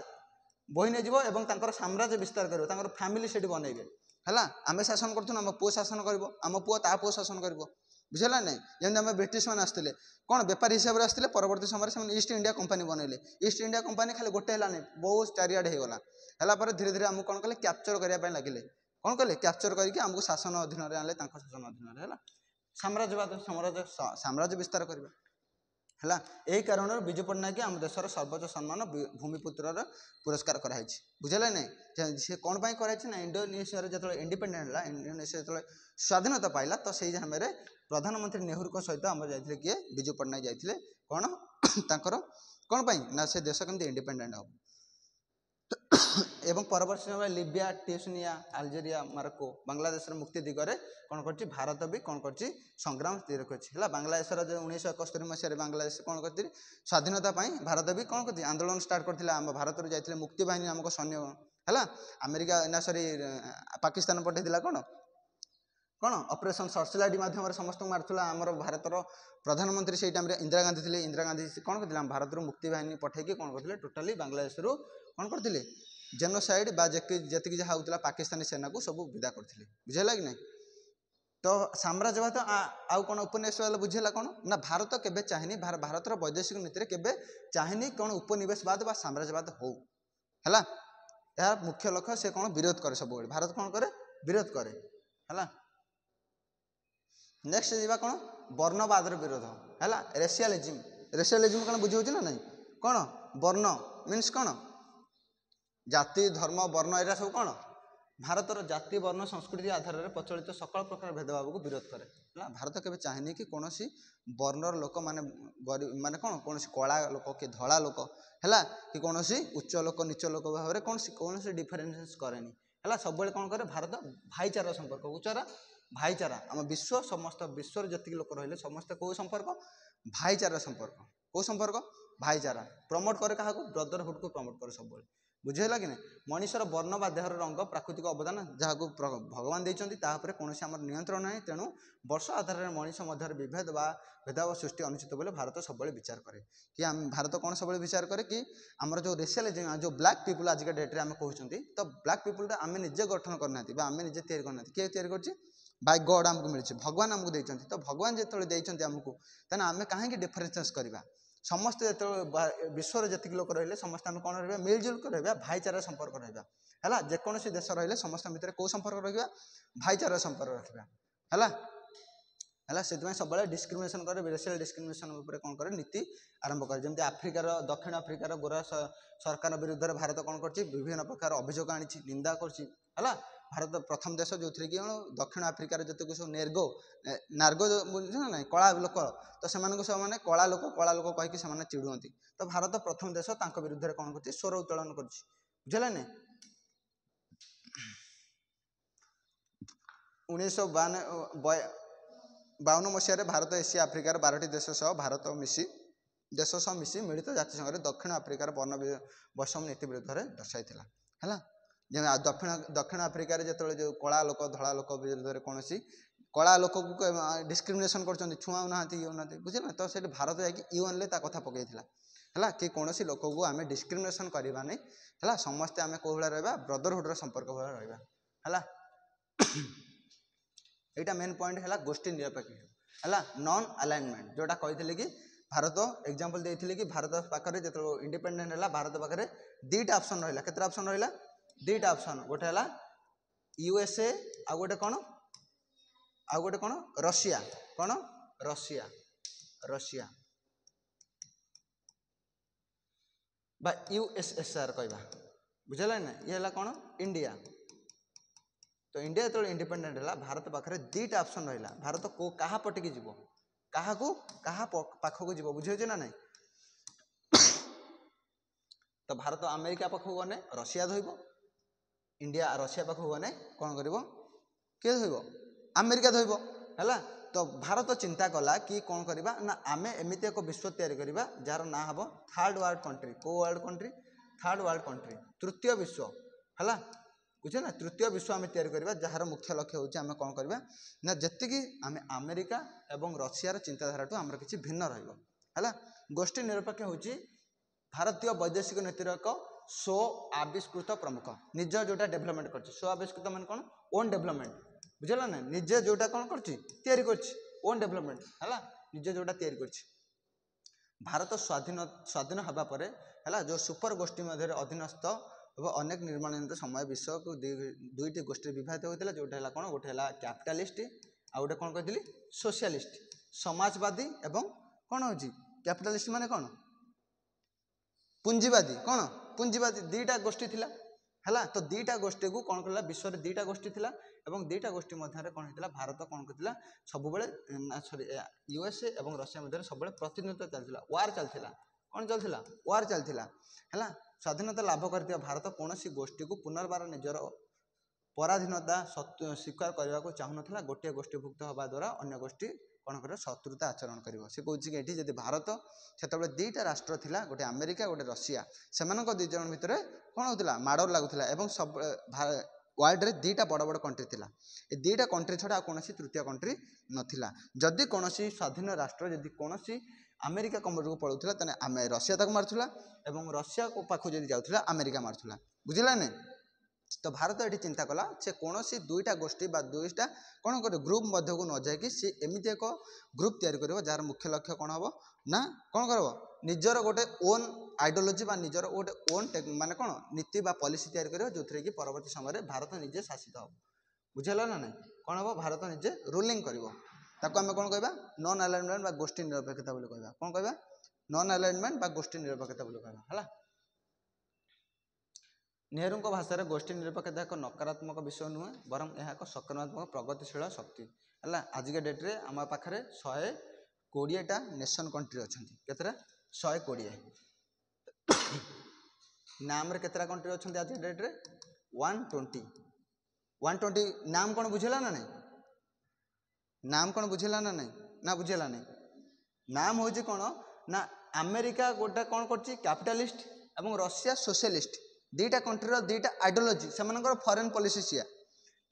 ବୋହି ନେଇଯିବ ଏବଂ ତାଙ୍କର ସାମ୍ରାଜ୍ୟ ବିସ୍ତାର କରିବ, ତାଙ୍କର ଫ୍ୟାମିଲି ସେଠି ବନେଇବେ ହେଲା। ଆମେ ଶାସନ କରୁଥିଲୁ, ଆମ ପୁଅ ଶାସନ କରିବ, ଆମ ପୁଅ ତା ପୁଅ ଶାସନ କରିବ, ବୁଝିଲା ନାଇଁ। ଯେମିତି ଆମେ ବ୍ରିଟିଶ ମାନେ ଆସିଥିଲେ କ'ଣ ବେପାରୀ ହିସାବରେ ଆସିଥିଲେ, ପରବର୍ତ୍ତୀ ସମୟରେ ସେମାନେ ଇଷ୍ଟ ଇଣ୍ଡିଆ କମ୍ପାନୀ ବନେଇଲେ। ଇଷ୍ଟ ଇଣ୍ଡିଆ କମ୍ପାନୀ ଖାଲି ଗୋଟେ ହେଲାନି, ବହୁତ ଚାରିଆଡ଼େ ହେଇଗଲା। ହେଲା ପରେ ଧୀରେ ଧୀରେ ଆମକୁ କ'ଣ କଲେ, କ୍ୟାପଚର କରିବା ପାଇଁ ଲାଗିଲେ। କ'ଣ କଲେ, କ୍ୟାପଚର କରିକି ଆମକୁ ଶାସନ ଅଧୀନରେ ଆଣିଲେ, ତାଙ୍କ ଶାସନ ଅଧୀନରେ ହେଲା। ସାମ୍ରାଜ୍ୟବାଦ, ସାମ୍ରାଜ୍ୟ ବିସ୍ତାର କରିବା ହେଲା। ଏହି କାରଣରୁ ବିଜୁ ପଟ୍ଟନାୟକ ଆମ ଦେଶର ସର୍ବୋଚ୍ଚ ସମ୍ମାନ ଭୂମିପୁତ୍ରର ପୁରସ୍କାର କରାଯାଇଛି, ବୁଝିଲେ ନାଇଁ। ସେ କ'ଣ ପାଇଁ କରାଯାଇଛି ନା, ଇଣ୍ଡୋନେସିଆରେ ଯେତେବେଳେ ଇଣ୍ଡିପେଣ୍ଡେଣ୍ଟ ହେଲା, ଇଣ୍ଡୋନେସିଆ ଯେତେବେଳେ ସ୍ୱାଧୀନତା ପାଇଲା, ତ ସେଇ ସମୟରେ ପ୍ରଧାନମନ୍ତ୍ରୀ ନେହେରୁଙ୍କ ସହିତ ଆମର ଯାଇଥିଲେ କିଏ, ବିଜୁ ପଟ୍ଟନାୟକ ଯାଇଥିଲେ। କ'ଣ ତାଙ୍କର କ'ଣ ପାଇଁ ନା, ସେ ଦେଶ କେମିତି ଇଣ୍ଡିପେଣ୍ଡେଣ୍ଟ ହେବ। ଏବଂ ପରବର୍ତ୍ତୀ ସମୟରେ ଲିବିଆ, ଟ୍ୟୁନିସିଆ, ଆଲଜେରିଆ, ମାର୍କୋ ବାଂଲାଦେଶର ମୁକ୍ତି ଦିଗରେ କ'ଣ କରିଛି, ଭାରତ ବି କ'ଣ କରିଛି, ସଂଗ୍ରାମ ସ୍ଥିର କରିଛି ହେଲା। ବାଂଲାଦେଶର ଯେଉଁ 1971 ମସିହାରେ ବାଂଲାଦେଶ କ'ଣ କରିଛି, ସ୍ୱାଧୀନତା ପାଇଁ ଭାରତ ବି କ'ଣ କରିଛି, ଆନ୍ଦୋଳନ ଷ୍ଟାର୍ଟ କରିଥିଲା। ଆମ ଭାରତରୁ ଯାଇଥିଲେ ମୁକ୍ତି ବାହିନୀ ନାମକ ସୈନ୍ୟ ହେଲା। ଆମେରିକା ନା ସରି ପାକିସ୍ତାନ ପଠାଇଥିଲା କ'ଣ ଅପରେସନ୍ ସର୍ଚ୍ଚଲାଇଟ୍ ମାଧ୍ୟମରେ ସମସ୍ତଙ୍କୁ ମାରୁଥିଲା। ଆମର ଭାରତର ପ୍ରଧାନମନ୍ତ୍ରୀ ସେଇ ଟାଇମ୍ରେ ଇନ୍ଦିରା ଗାନ୍ଧୀ ଥିଲେ। ଇନ୍ଦିରା ଗାନ୍ଧୀ କ'ଣ କରିଥିଲେ, ଆମ ଭାରତରୁ ମୁକ୍ତି ବାହିନୀ ପଠାଇକି କ'ଣ କରିଥିଲେ, ଟୋଟାଲି ବାଂଲାଦେଶରୁ କ'ଣ କରିଥିଲେ, ଜେନୋସାଇଡ୍ ବା ଯେତିକି ଯାହା ହେଉଥିଲା ପାକିସ୍ତାନୀ ସେନାକୁ ସବୁ ବିଦା କରିଥିଲେ, ବୁଝିଲା କି ନାହିଁ। ତ ସାମ୍ରାଜ୍ୟବାଦ ଆଉ କ'ଣ ଉପନିବେଶ ବୁଝିଲା କ'ଣ ନା, ଭାରତ କେବେ ଚାହିଁନି, ଭାରତର ବୈଦେଶିକ ନୀତିରେ କେବେ ଚାହିଁନି କ'ଣ ଉପନିବେଶବାଦ ବା ସାମ୍ରାଜ୍ୟବାଦ ହଉ ହେଲା। ଏହା ମୁଖ୍ୟ ଲକ୍ଷ୍ୟ, ସେ କ'ଣ ବିରୋଧ କରେ ସବୁବେଳେ, ଭାରତ କ'ଣ କରେ, ବିରୋଧ କରେ ହେଲା। ନେକ୍ସଟ ଯିବା କ'ଣ, ବର୍ଣ୍ଣବାଦର ବିରୋଧ ହେଲା। ରେସିଆଲିଜିମ୍, ରେସିଆଲିଜିମ୍ କ'ଣ ବୁଝି ହେଉଛି ନା ନାହିଁ, କ'ଣ ବର୍ଣ୍ଣ ମିନ୍ସ କ'ଣ, ଜାତି, ଧର୍ମ, ବର୍ଣ୍ଣ, ଏଇଟା ସବୁ କ'ଣ ଭାରତର ଜାତି, ବର୍ଣ୍ଣ, ସଂସ୍କୃତି ଆଧାରରେ ପ୍ରଚଳିତ ସକଳ ପ୍ରକାର ଭେଦଭାବକୁ ବିରୋଧ କରେ ହେଲା। ଭାରତ କେବେ ଚାହେଁନି କି କୌଣସି ବର୍ଣ୍ଣର ଲୋକ ମାନେ କ'ଣ କୌଣସି କଳା ଲୋକ କି ଧଳା ଲୋକ ହେଲା, କି କୌଣସି ଉଚ୍ଚ ଲୋକ ନିଚ ଲୋକ ଭାବରେ କୌଣସି ଡିଫରେନ୍ସ କରେନି ହେଲା। ସବୁବେଳେ କ'ଣ କରେ, ଭାରତ ଭାଇଚାରା ସମ୍ପର୍କ, ଭାଇଚାରା, ଆମ ସମସ୍ତ ବିଶ୍ୱରେ ଯେତିକି ଲୋକ ରହିଲେ ସମସ୍ତେ କେଉଁ ସମ୍ପର୍କ, ଭାଇଚାରା ସମ୍ପର୍କ, କେଉଁ ସମ୍ପର୍କ, ଭାଇଚାରା ପ୍ରମୋଟ କରେ। କାହାକୁ, ବ୍ରଦରହୁଡକୁ ପ୍ରମୋଟ କରେ ସବୁବେଳେ, ବୁଝିହେଲା କି ନାହିଁ। ମଣିଷର ବର୍ଣ୍ଣ ବା ଦେହର ରଙ୍ଗ ପ୍ରାକୃତିକ ଅବଦାନ ଯାହାକୁ ଭଗବାନ ଦେଇଛନ୍ତି, ତା ଉପରେ କୌଣସି ଆମର ନିୟନ୍ତ୍ରଣ ନାହିଁ। ତେଣୁ ବର୍ଷ ଆଧାରରେ ମଣିଷ ମଧ୍ୟରେ ବିଭେଦ ବା ଭେଦଭାବ ସୃଷ୍ଟି ଅନୁଚିତ ବୋଲି ଭାରତ ସବୁବେଳେ ବିଚାର କରେ। କି ଭାରତ କ'ଣ ସବୁବେଳେ ବିଚାର କରେ କି ଆମର ଯେଉଁ ରେସିଆଲିଜିମ୍, ଯେଉଁ ବ୍ଲାକ୍ ପିପୁଲ୍ ଆଜିକା ଡେଟ୍ରେ ଆମେ କହୁଛନ୍ତି, ତ ବ୍ଲାକ୍ ପିପୁଲ୍ଟା ଆମେ ନିଜେ ଗଠନ କରିନାହାନ୍ତି ବା ଆମେ ନିଜେ ତିଆରି କରିନାହାନ୍ତି। କିଏ ତିଆରି କରିଛି, ବାଇ ଗଡ୍ ଆମକୁ ମିଳିଛି, ଭଗବାନ ଆମକୁ ଦେଇଛନ୍ତି। ତ ଭଗବାନ ଯେତେବେଳେ ଦେଇଛନ୍ତି ଆମକୁ, ତାହେଲେ ଆମେ କାହିଁକି ଡିଫରେନ୍ସେସ୍ କରିବା। ସମସ୍ତେ ଯେତେବେଳେ ବିଶ୍ୱରେ ଯେତିକି ଲୋକ ରହିଲେ ସମସ୍ତେ ଆମେ କ'ଣ ରହିବା, ମିଳିଜୁଲ ରହିବା, ଭାଇଚାରା ସମ୍ପର୍କ ରହିବା ହେଲା। ଯେକୌଣସି ଦେଶ ରହିଲେ ସମସ୍ତଙ୍କ ଭିତରେ କେଉଁ ସମ୍ପର୍କ ରଖିବା, ଭାଇଚାରା ସମ୍ପର୍କ ରଖିବା ହେଲା। ସେଥିପାଇଁ ସବୁବେଳେ ଡିସ୍କ୍ରିମିନେସନ୍ କରେ, ରେସିଆଲ ଡିସ୍କ୍ରିମିନେସନ୍ ଉପରେ କ'ଣ କରେ, ନୀତି ଆରମ୍ଭ କରେ। ଯେମିତି ଦକ୍ଷିଣ ଆଫ୍ରିକାର ଗୋରା ସରକାର ବିରୁଦ୍ଧରେ ଭାରତ କ'ଣ କରିଛି, ବିଭିନ୍ନ ପ୍ରକାର ଅଭିଯୋଗ ଆଣିଛି, ନିନ୍ଦା କରିଛି ହେଲା। ଭାରତ ପ୍ରଥମ ଦେଶ ଯେଉଁଥିରେ କି ଦକ୍ଷିଣ ଆଫ୍ରିକାରେ ଯେତିକି ସବୁ ନାର୍ଗୋ ବୁଝୁଛ ନା ନାହିଁ, କଳା ଲୋକ, ତ ସେମାନଙ୍କୁ ସେମାନେ କଳା ଲୋକ କହିକି ସେମାନେ ଚିଡ଼ୁଅନ୍ତି। ତ ଭାରତ ପ୍ରଥମ ଦେଶ ତାଙ୍କ ବିରୁଦ୍ଧରେ କ'ଣ କରିଛି, ସ୍ୱର ଉତ୍ତୋଳନ କରିଛି, ବୁଝିଲା ନାଇଁ। 1952 ମସିହାରେ ଭାରତ ଏସିଆ ଆଫ୍ରିକାର 12ଟି ଦେଶ ସହ ମିଶି ମିଳିତ ଜାତିସଂଘରେ ଦକ୍ଷିଣ ଆଫ୍ରିକାର ବର୍ଣ୍ଣ ବୈଷମ୍ୟ ନୀତି ବିରୁଦ୍ଧରେ ଦର୍ଶାଇଥିଲା ହେଲା। ଦକ୍ଷିଣ ଆଫ୍ରିକାରେ ଯେତେବେଳେ ଯେଉଁ କଳା ଲୋକ ଧଳା ଲୋକ ବିରୁଦ୍ଧରେ କୌଣସି କଳା ଲୋକକୁ ଡିସ୍କ୍ରିମିନେସନ୍ କରୁଛନ୍ତି, ଛୁଆଉନାହାନ୍ତି, ଇଏ ହେଉନାହାନ୍ତି, ବୁଝିଲେ ନା। ତ ସେଠି ଭାରତ ଯାଇକି ୟୁଏନ୍ରେ ତା କଥା ପକାଇଥିଲା ହେଲା, କି କୌଣସି ଲୋକକୁ ଆମେ ଡିସ୍କ୍ରିମିନେସନ୍ କରିବାନି ହେଲା। ସମସ୍ତେ ଆମେ କେଉଁ ଭଳିଆ ରହିବା, ବ୍ରଦରହୁଡର ସମ୍ପର୍କ ଭଳିଆ ରହିବା ହେଲା। এইটা মেନ୍ ପଏଣ୍ଟ ହେଲା ଗୋଷ୍ଠୀ ନିରପେକ୍ଷ ହେଲା। ନନ୍ ଆଲାଇନମେଣ୍ଟ, ଯେଉଁଟା କହିଥିଲି କି ଭାରତ ଏକ୍ଜାମ୍ପଲ୍ ଦେଇଥିଲି କି ଭାରତ ପାଖରେ ଯେତେବେଳେ ଇଣ୍ଡିପେଣ୍ଡେଣ୍ଟ ହେଲା, ଭାରତ ପାଖରେ ଦୁଇଟା ଅପସନ୍ ରହିଲା। କେତେଟା ଅପସନ୍ ରହିଲା, ଦୁଇଟା ଅପସନ୍। ଗୋଟେ ହେଲା ୟୁଏସ୍ଏ, ଆଉ ଗୋଟେ କ'ଣ ରଷିଆ, ରଷିଆ ବା ୟୁଏସ୍ଏସ୍ଆର୍ କହିବା, ବୁଝିଲା ନା। ଇଏ ହେଲା କ'ଣ, ଇଣ୍ଡିଆ। ତ ଇଣ୍ଡିଆ ଯେତେବେଳେ ଇଣ୍ଡିପେଣ୍ଡେଣ୍ଟ ହେଲା, ଭାରତ ପାଖରେ ଦୁଇଟା ଅପସନ୍ ରହିଲା। ଭାରତ କାହା ପଟିକି ଯିବ, କାହା ପାଖକୁ ଯିବ, ବୁଝିହେଉଛି ନା ନାହିଁ। ତ ଭାରତ ଆମେରିକା ପାଖକୁ ଗଲେ ରଷିଆ ଧୋଇବ, ଇଣ୍ଡିଆ ରଷିଆ ପାଖକୁ ଗଲେ କ'ଣ କରିବ, କିଏ ଧୋଇବ, ଆମେରିକା ଧୋଇବ ହେଲା। ତ ଭାରତ ଚିନ୍ତା କଲା କି କ'ଣ କରିବା ନା, ଆମେ ଏମିତି ଏକ ବିଶ୍ୱ ତିଆରି କରିବା ଯାହାର ନାଁ ହେବ ଥାର୍ଡ଼ ୱାର୍ଲଡ କଣ୍ଟ୍ରି। କେଉଁ world country, third world country, ତୃତୀୟ ବିଶ୍ୱ ହେଲା, ବୁଝିଲେ ନା। ତୃତୀୟ ବିଶ୍ୱ ଆମେ ତିଆରି କରିବା, ଯାହାର ମୁଖ୍ୟ ଲକ୍ଷ୍ୟ ହେଉଛି ଆମେ କ'ଣ କରିବା ନା, ଯେତିକି ଆମେ ଆମେରିକା ଏବଂ ରଷିଆର ଚିନ୍ତାଧାରାଠୁ ଆମର କିଛି ଭିନ୍ନ ରହିବ ହେଲା। ଗୋଷ୍ଠୀ ନିରପେକ୍ଷ ହେଉଛି ଭାରତୀୟ ବୈଦେଶିକ ନୀତିର ଏକ स्व आविष्कृत प्रमुख निज जोटा डेभलपमेंट कर स्व आविष्कृत मान कौन ओन डेभलपमेंट बुझल ना निजे जोटा कौन कर ओन डेभलपमेंट है निजे जोटा कर भारत स्वाधीन स्वाधीन हवा पर है जो सुपर गोष्ठी मध्य अधीनस्थ एवं अनेक निर्माण समय विश्व को दुईटी गोष्ठी विभाजित होता जोटा है कौन गोटे है कैपिटालिस्ट आ गोटे कौन कही सोशलिस्ट समाजवादी एवं कौन हो कैपिटालिस्ट माने कौन पुंजीवादी कौन पुंजीवादी दुईटा गोष्ठी थिला है तो दुईटा गोष्ठी को कौन कर विश्व में दुईटा गोष्ठी थिला एवं दुईटा गोष्ठी मध्य कौन होता भारत कौन करता सब सॉरी यूएसए और रशिया मध्य सब प्रतिनिधित्व चलता वार चलता कौन चलता वार चलता है स्वाधीनता लाभ कर भारत कौन गोष्ठी को पुनर्बार निजर पराधीनता स्वीकार करने को चाहूना गोटे गोष्ठीभुक्त हवा द्वारा अन्य गोष्ठी कौन कर शत्रुता आचरण कर कहे जब भारत से दुईटा राष्ट्र थिला गोटे अमेरिका गोटे रशिया से दुई जन भितर कौन होता माड़ लगुला और सब वर्ल्ड रे दुईटा बड़ बड़ कंट्री थिला ए दुईटा कंट्री छड़ा कौन तृतीय कंट्री नथिला जदि कौन स्वाधीन राष्ट्र जदि कौन अमेरिका कमर को पड़ूला तेने रशिया तक मारुला और रशिया को पाखु जब जाऊला अमेरिका मारुला बुझला नहीं तो भारत ये चिंता कला से कौन दुईटा गोष्ठी दुईटा कौन कर ग्रुप मध्य को न जाकि सी एमती एक ग्रुप तैयारी कर जार मुख्य लक्ष्य कौन हम ना कौन कर निजर गोटे ओन आइडियोलोजी निजर गोटे ओन माने कौन नीति पॉलिसी तैयारी कर जो थे कि परवर्ती समय भारत निजे शासित हो बुझेल ना नहीं कौन हम भारत निजे रूलिंग कर आम कौन कह नॉन अलाइनमेंट गोष्ठी निरपेक्षता कह कौन कह नॉन अलाइनमेंट गोष्ठी निरपेक्षता कहला नेहरू भाषा में गोष्ठी निरपेक्षता एक नकारात्मक विषय नुहे बर यह एक सकारात्मक प्रगतिशील शक्ति है आज के डेट्रे आम पाखे 120टा नेशन कंट्री अच्छा केतरा 120 नाम रे केतरा कंट्री अच्छा आज के डेट्रे 120 नाम कौन बुझेला ना नहीं नाम कौन बुझेला ना नहीं ना बुझेला नहीं नाम हूँ कौन ना अमेरिका गोटे कौन कर कैपिटालिस्ट और रशिया सोशलिस्ट दुईटा कंट्रीर दुईटा आइडियोलोजी से फॉरेन पॉलिसी सिया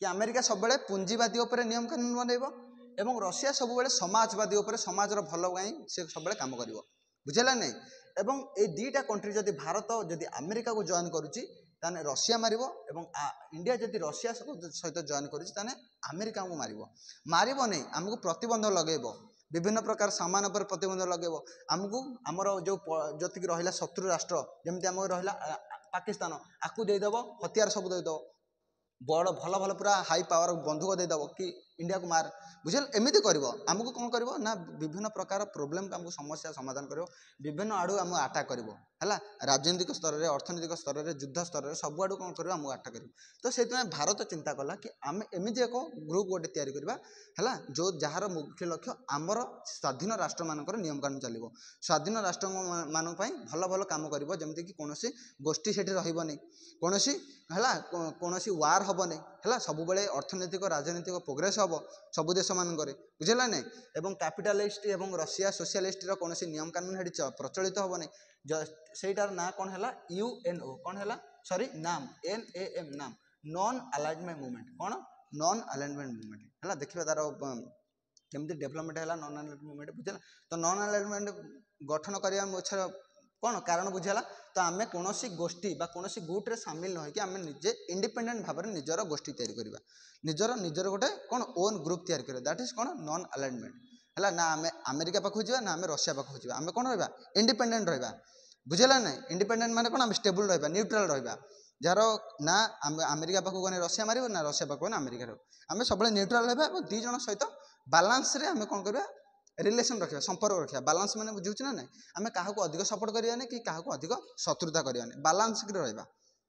कि अमेरिका सब पुंजीवादी उपर नियम कानून बनइब और रशिया सब समाजवादी उपर समाजर भल पाई से सब काम कर बुझेगा नहीं एवं ये दुईटा कंट्री जदि भारत जदि अमेरिका को जॉइन करुच्ची ताने रशिया मारिबो एवं इंडिया जदि रशिया सहित जॉइन करुच्ची ताने अमेरिका को मारिबो नहीं आमको प्रतिबंध लगेबो विभिन्न प्रकार सामान पर प्रतिबंध लगेबो आमको आमर जो जतिक रहिला शत्रु राष्ट्र जमती आम रहिला पाकिस्तान आकु देदेव हथियार सब देदेव बड़ भल भल पूरा हाई पावर बंधुक देदेव कि इंडिया को मार बुझे एमती कर आमको कौन कर ना विभिन्न प्रकार प्रोब्लेम को आमको समस्या समाधान कर विभिन्न आड़ू आम आटाक कर राजनीतिक स्तर में अर्थनैतिक स्तर में युद्ध स्तर में सब आड़ू कौन कर आटाक कर तो से भारत चिंता कला कि आम एमती एक ग्रुप गोटे तैयारी करवा है जो जार मुख्य लक्ष्य आमर स्वाधीन राष्ट्र मानकर नियम कानून चलो स्वाधीन राष्ट्र मान भल भल कम करमती कौन गोष्ठी से रही कौन कौन वार हम नहीं सब अर्थनैतिक राजनीतिक प्रोग्रेस हम सबू देश मानक बुझेगा नहीं एवं कैपिटालिस्ट एवं रशिया सोशलिस्ट कौन नियम कानून प्रचलित हम नहीं सेटार ना कौन है यूएनओ कौन है सॉरी नाम NAM नाम नॉन अलाइनमेंट मूवमेंट कौन नॉन अलाइनमेंट मूवमेंट है देखिए तार केमती डेवलपमेंट है नॉन अलाइनमेंट मूवमेंट बुझे तो नॉन अलाइनमेंट गठन करने कौन कारण बुझेगा तो आम कौन गोष्ठी कौन गुट्रे सामिल न कि आम निजे इंडिपेंडेंट भाव में निजर गोष्ठी तैयारी करवा निजर निजर गोटे कौन ओन ग्रुप तैयारी करवा दैट इज कौन नॉन अलाइनमेंट है ना आम अमेरिका पाखु जा ना आम रशिया पाखु जा आम कौन रहा इंडिपेंडेंट रहा बुझेगा ना इंडिपेंडेंट माने कौन आम स्टेबल रहा न्यूट्रल रहा जार ना अमेरिका पाखु गने रशिया मार ना रशिया पाखु गने अमेरिका आम सब न्यूट्रल रहा और दी जन सहित बालांस रे आम कौन करवा रिलेशन रखा संपर्क रखा बालांस मैंने बुझे ना ना आम क्या अधिक सपोर्ट करियानी कि क्या अधिक शत्रुता करियानी बालांस कि रहा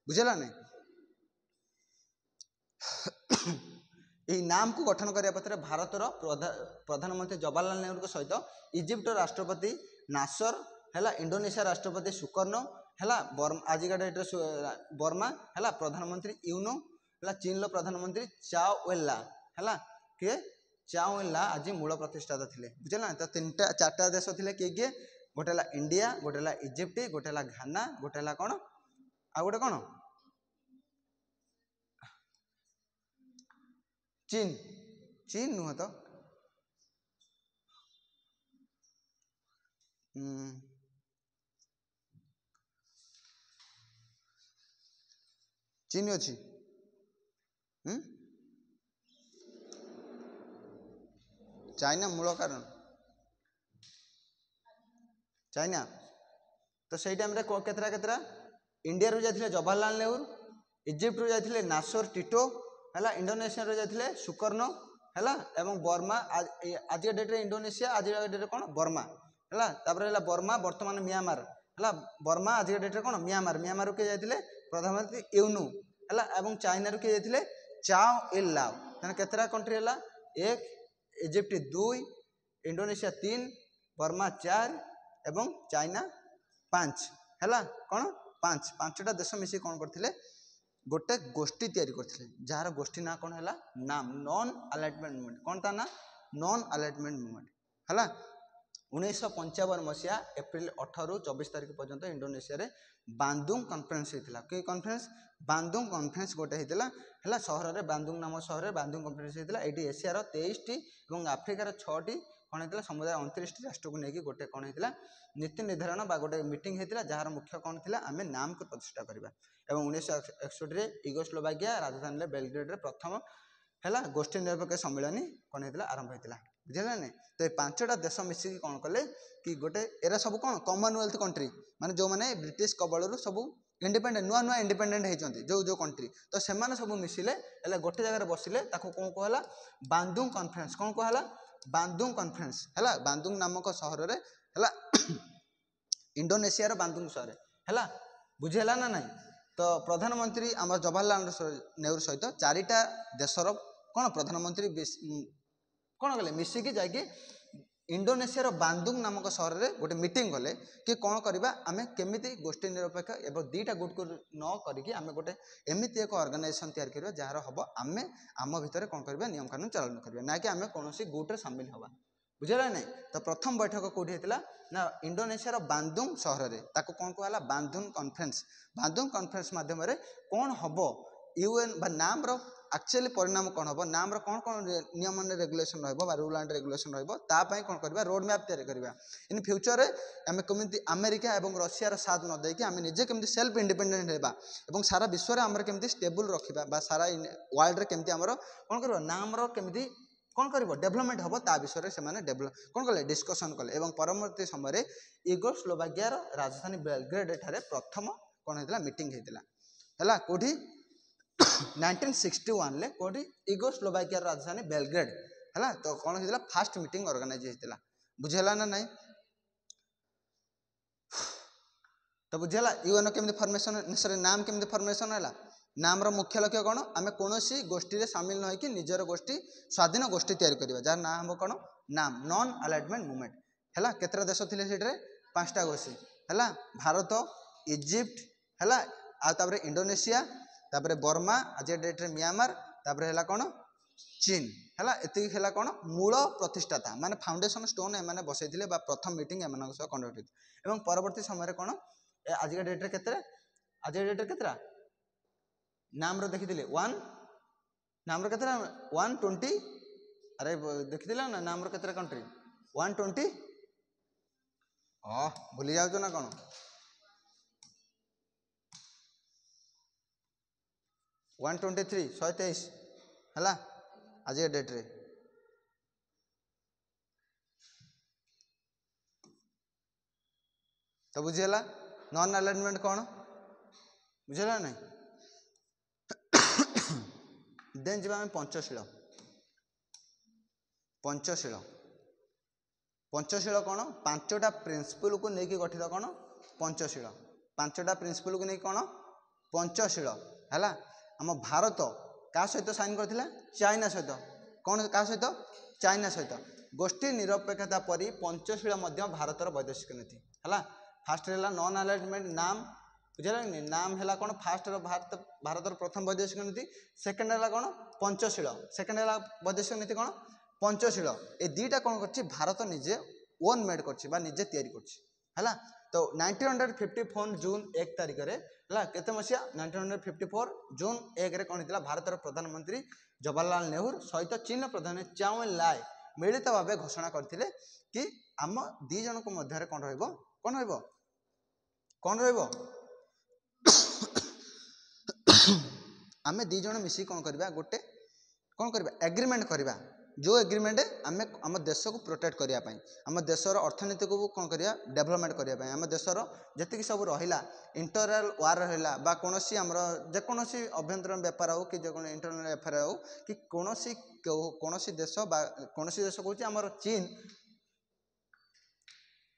बुझेगा नहीं यही नाम को गठन करने पत्र भारतर प्रधानमंत्री जवाहरलाल नेहरू सहित इजिप्ट राष्ट्रपति नासर है इंडोनेशिया राष्ट्रपति सुकर्नो है आज का डेट बर्मा है प्रधानमंत्री यूनो है चीन प्रधानमंत्री चाओ वेल्ला है किए चाओ वेल्ला आज मूल प्रतिष्ठाता थे बुझे तो 3-4टा देश थे किए किए गोटे है इंडिया गोटे है इजिप्ट गोटे है घाना गोटे है कौन आ गोटे कौन चीन चीन नुह तो चीन अच्छी चाइना मूल कारण चाइना तो सही टाइम रे केतरा इंडिया रू जाइथिले जवाहरलाल नेहरू इजिप्ट रू जाइथिले नासर टिटो हैला इंडोनेशिया रू जाइथिले सुकर्णो हैला एवं बर्मा आज डेट रे इंडोनेशिया आज डेट रे कोन बर्मा हैला तापर हैला बर्मा वर्तमान म्यांमार हैला बर्मा आज डेट रे कोन म्यांमार म्यांमार रू के जाइथिले प्रधानमंत्री यूनु हैला एवं चाइना रू के जाइथिले चाओ इल लाओ तने केतरा कंट्री हैला 1 इजिप्ट 2 इंडोनेशिया 3 बर्मा 4 एवं चाइना 5 हैला कोन 5टा देश मिसी कोन करथिले गोटे गोष्ठी तैयारी करथिले जार गोष्ठी ना कोन हैला नाम नॉन अलाइनमेंट मूवमेंट कोन ता ना नॉन अलाइनमेंट मूवमेंट हैला 1955 मसिया एप्रिल 18 ରୁ 24 तारिख पर्यंत इंडोनेशिया रे बांदुंग कॉन्फ्रेंस हेतिला के कॉन्फ्रेंस बांदुंग कॉन्फ्रेंस गोटे हेतिला हैला शहर रे बांदुंग नाम शहर रे बांदुंग कॉन्फ्रेंस हेतिला एटी एशिया रो 23 टी एवं अफ्रीका रो 6 टी कोन हेतिला समुदाय 29 टी राष्ट्र को नेकी गोटे कोन हेतिला नीति निर्धारण बा गोटे मीटिंग हेतिला जार मुख्य कोन थिला आमे नाम को प्रतिष्ठा करबा एवं 1961 रे युगोस्लोवाकिया राजधानी ले बेलग्रेड रे प्रथम हैला गोष्ठी निरपेक्ष सम्मेलन कोन हेतिला आरंभ हेतिला बुझिला नै तो 5टा देश मिसी कोन कले कि गोटे एरा सब कोन कॉमनवेल्थ कंट्री माने जो माने ब्रिटिश कबल रु सब इंडिपेंडेंट नुआ नुआ इंडिपेंडेंट हेचंती जो कंट्री तो से माने सब मिसिले एला गोटे जगह रे बसिले ताको कोन कहला बांदुंग कॉन्फ्रेंस कोन कहला बांदुंग कॉन्फ्रेंस हैला बांदुंग नामक शहर रे हैला इंडोनेशिया रो बांदुंग शहर हैला बुझेला ना नहीं तो प्रधानमंत्री आम जवाहरलाल नेहरू सहित 4टा देशर कोन प्रधानमंत्री कोन गले मिसिकी जाके इंडोनेशिया रो बांदुंग नामक शहर रे गोटे मीटिंग गले कि कोन करबा आमे केमिति गोष्ठी निरपेक्ष एवं 2टा गुट को न करिकि आमे गोटे एमिति एक ऑर्गेनाइजेशन तैयार करबा जार हबो आमे आम भितर कोन करबा नियम कानून चालन करबा ना कि आमे कोनोसी गुट रे शामिल हबा बुझला नै तो प्रथम बैठक कोठी हेतिला ना इंडोनेशिया रो बांदुंग शहर रे ताको कोन कहला बांदुंग कॉन्फ्रेंस माध्यम रे कोन हबो यूएन बा नाम रो एक्चुअली परिणाम कोन हबो नाम रो कोन नियम एंड रेगुलेशन रहबो बा रूल एंड रेगुलेशन रहबो ता पई कोन करबा रोड मैप तैयार करबा इन फ्यूचर रे हमें कमिति अमेरिका एवं रशिया रो साथ न देकी हमें निजे केमति सेल्फ इंडिपेंडेंट हेबा एवं सारा विश्व रे हमर केमति स्टेबल रखिबा बा सारा वर्ल्ड रे केमति हमर कोन करबो नाम रो केमति कोन करबो डेवलपमेंट हबो ता विषय रे से माने डेवलप कोन कले डिस्कशन कले एवं परवर्ती समय रे युगोस्लोवाकिया रो राजधानी बेलग्रेड ठारे प्रथम कोन हेतिला मीटिंग हेतिला हला कोठी 1961 ले कोठी युगोस्लोवाकिया रो राजधानी बेलग्रेड हला तो कोन हेतिला फर्स्ट मीटिंग ऑर्गेनाइज हेतिला बुझेला ना नहीं तो बुझेला यूएन केमति फॉर्मेशन सॉरी नाम केमति फॉर्मेशन हला नाम रो मुख्य लक्ष्य कोन आमे कोनोसी गोष्ठी रे शामिल न होई कि निजर गोष्ठी स्वाधीन गोष्ठी तैयार करबा जार नाम हम कोन नाम नॉन अलाइनमेंट मूवमेंट हला केतरा देश थिले सेटरे 5टा गोष्ठी हला भारत इजिप्ट हला आ ताबरे इंडोनेशिया ताबरे बर्मा आज डेट रे म्यांमार ताबरे हला कोन चीन हला एति हला कोन मूल प्रतिष्ठाता माने फाउंडेशन स्टोन ए माने बसैथिले बा प्रथम मीटिंग एमनक सह कंडक्ट एवं परवर्ती समय रे कोन आज डेट रे केतरा आज डेट रे केतरा नाम रो देखिथिले 1 नाम रो केतरा 120 अरे देखिथिला ना नाम रो केतरा कंट्री 120 भूली जाउ ना कोन 123 123 हला आज डेट रे तो बुझेला नॉन अलाइनमेंट कोन बुझेला नहीं देन जीवा पंचशील पंचशील पंचशील कौन 5टा प्रिंसिपल को लेकिन गठित कौन पंचशील 5टा प्रिंसिपल को लेकिन कौन पंचशील है आम भारत क्या सहित साइन करथिला चाइना सहित कौन क्या सहित चाइना सहित गोष्ठी निरपेक्षता परी पंचशील भारतर वैदेशिक नीति है फास्ट है नॉन अलाइनमेंट नाम बुझे नाम है कौन फास्ट भारत प्रथम वैदेशिक नीति सेकेंड है कौन पंचशील सेकेंड है वैदेशिक नीति कौन पंचशील ए 2टा कौन कर भारत निजे ओन मेड कर निजे तैयारी कर तो 1954 जून 1 तारिख है केते मसीहा 1954 जून 1 रे कौन भारत प्रधानमंत्री जवाहरलाल नेहरू सहित चीन प्रधान चाओ इन लाई मिलित भाव घोषणा करथिले कि आम 2 जन को मध्य कौन रहिबो कौन रहिबो कौन रहिबो आमे दी जण मिसी कौन करबा गोटे कौन करबा एग्रीमेंट करबा जो एग्रीमेंट आमे आम देश को प्रोटेक्ट करबा पई आम देशर अर्थनीति को कौन करबा डेवलपमेंट करबा पई आम देशर जति सब रहिला इंटरनल वार रहिला बा कोनोसी हमर जे कोनोसी अभ्यंतरण व्यापार हो कि जे कोन इंटरनल व्यापार हो कि कोनोसी देश बा कोनोसी देश कहूची हमर चीन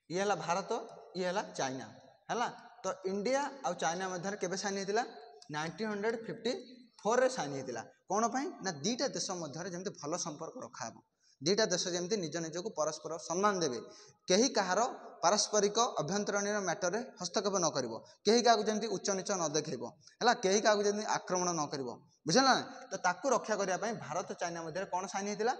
ये हला भारत ये हला चाइना हला तो इंडिया आउ चाइना मध्य केबे साइन हेतिला 1954 रे साइन हेतिला कोन पई ना दीटा देश मध्य जेमते भलो संपर्क रखा हो दीटा देश जेमते निज निज को परस्पर सम्मान देबे केही कहार पारस्परिक अभ्यंतरण मैटर रे हस्तक्षेप न करिवो केही का जेमते उच्च नीच न देखैबो हला केही का जेमते आक्रमण न करिवो बुझला तो ताकू रक्षा करिया पई भारत चाइना मध्य कोन साइन हेतिला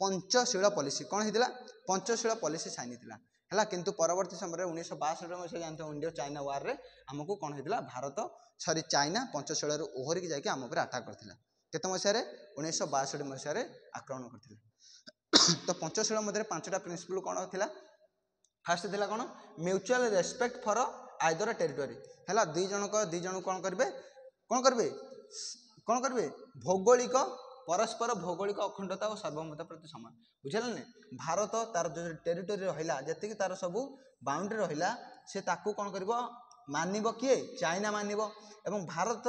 पंचशील पॉलिसी कोन हेतिला पंचशील पॉलिसी साइन हेतिला है किंतु परवर्ती समय 1962 मसीहा जानते इंडिया चाइना वार रे आमको कौन होता भारत सॉरी चाइना पंचशील ओहरिक जाकि आम उपर आटाक करथिला केते मसीहा 1962 मसीहा आक्रमण करथिला तो पंचशील मध्य पांचटा प्रिंसिपल कौन थिला फास्ट थिला कौन mutual respect for either territory है दी जन कौन करेंगे भौगोलिक परस्पर भौगोलिक अखंडता और सार्वभौमता प्रति समान बुझल ने भारत तार जो टेरिटोरी रहिला जति तार सब बाउंड्री रहिला से ताकू कौन करिवो मानिबो किए चाइना मानिबो एवं भारत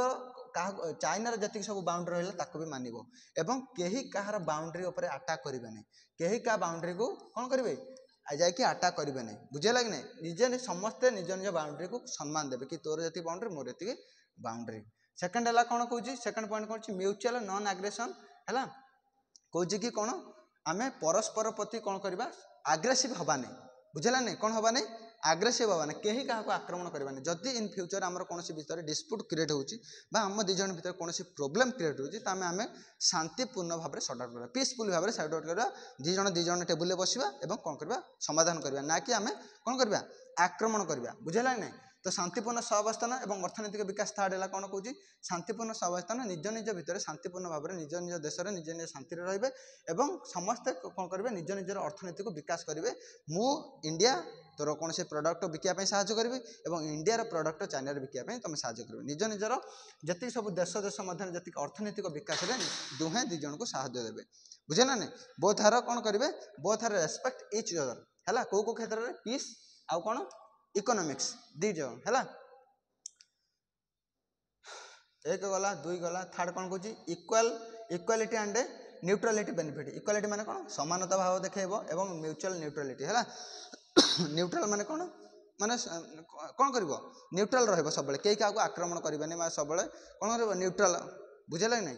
चाइनार जति सब बाउंड्री रहिला ताकू भी मानिबो एवं केही कहार बाउंड्री ऊपर अटैक करिवे नै केही का बाउंड्री को कौन करिवे जाकि अटैक करिवे नै बुझे लाग नै निजे समस्ते निज निज बाउंड्री को सम्मान देबे कि तोर जति बाउंड्री मोर जति बाउंड्री सेकंड हला कौन कहूची सेकंड पॉइंट कहूची म्यूचुअल नॉन एग्रेशन है कौच कि कौन आम परस्पर प्रति कौन करवा आग्रेसिव हवा नहीं बुझेगा नहीं कौन हवा नहीं आग्रेसिव हवा नहीं कहीं क्या आक्रमण करवा नहीं जदि इन फ्यूचर आम कौन भितर डिस्प्यूट क्रिएट होम दी जन भर कौन प्रोब्लेम क्रिएट होमें आम शांतिपूर्ण भाव में सॉर्ट आउट करवा पीसफुल भाव में सॉर्ट आउट करवा दी जन टेबुल बसवा और कौन करवा समाधान करवा ना कि आम कौन करवा आक्रमण करवा बुझेगा नहीं तो शांतिपूर्ण सहावस्थान और अर्थनैतिक विकास थर्ड है कौन कौन शांतिपूर्ण सहावस्थान निज निज भितर शांतिपूर्ण भाव में निज निज देश में निज निज शांति रहिबे एवं समस्ते कौन करेंगे निज निजर अर्थनैतिक विकास करेंगे मु इंडिया तोर कौन से प्रडक्ट बिकापी साहय करी और इंडियार प्रडक्ट चाइना बिकापी तुम साहय कर निज निजर जी सब देश देश मध्य जी अर्थनैतिक विकास में दुहें दी जन को साहय देवे बुझेना नहीं बोथ हार कौन करेंगे बोथ हार रेस्पेक्ट इच अदर है कौ क्षेत्र में पीस आउ कौन इकोनॉमिक्स दी जन है एक गला दुई गला थर्ड कौन कौन equal equality and neutrality benefit equality माने कौन समानता भाव देखो एवं म्यूचुअल न्यूट्रालिटी है न्यूट्राल माने कौन माने कौन कर न्यूट्राल रही सब कई क्या आक्रमण करें सब कौन कर न्यूट्राल बुझेगा नहीं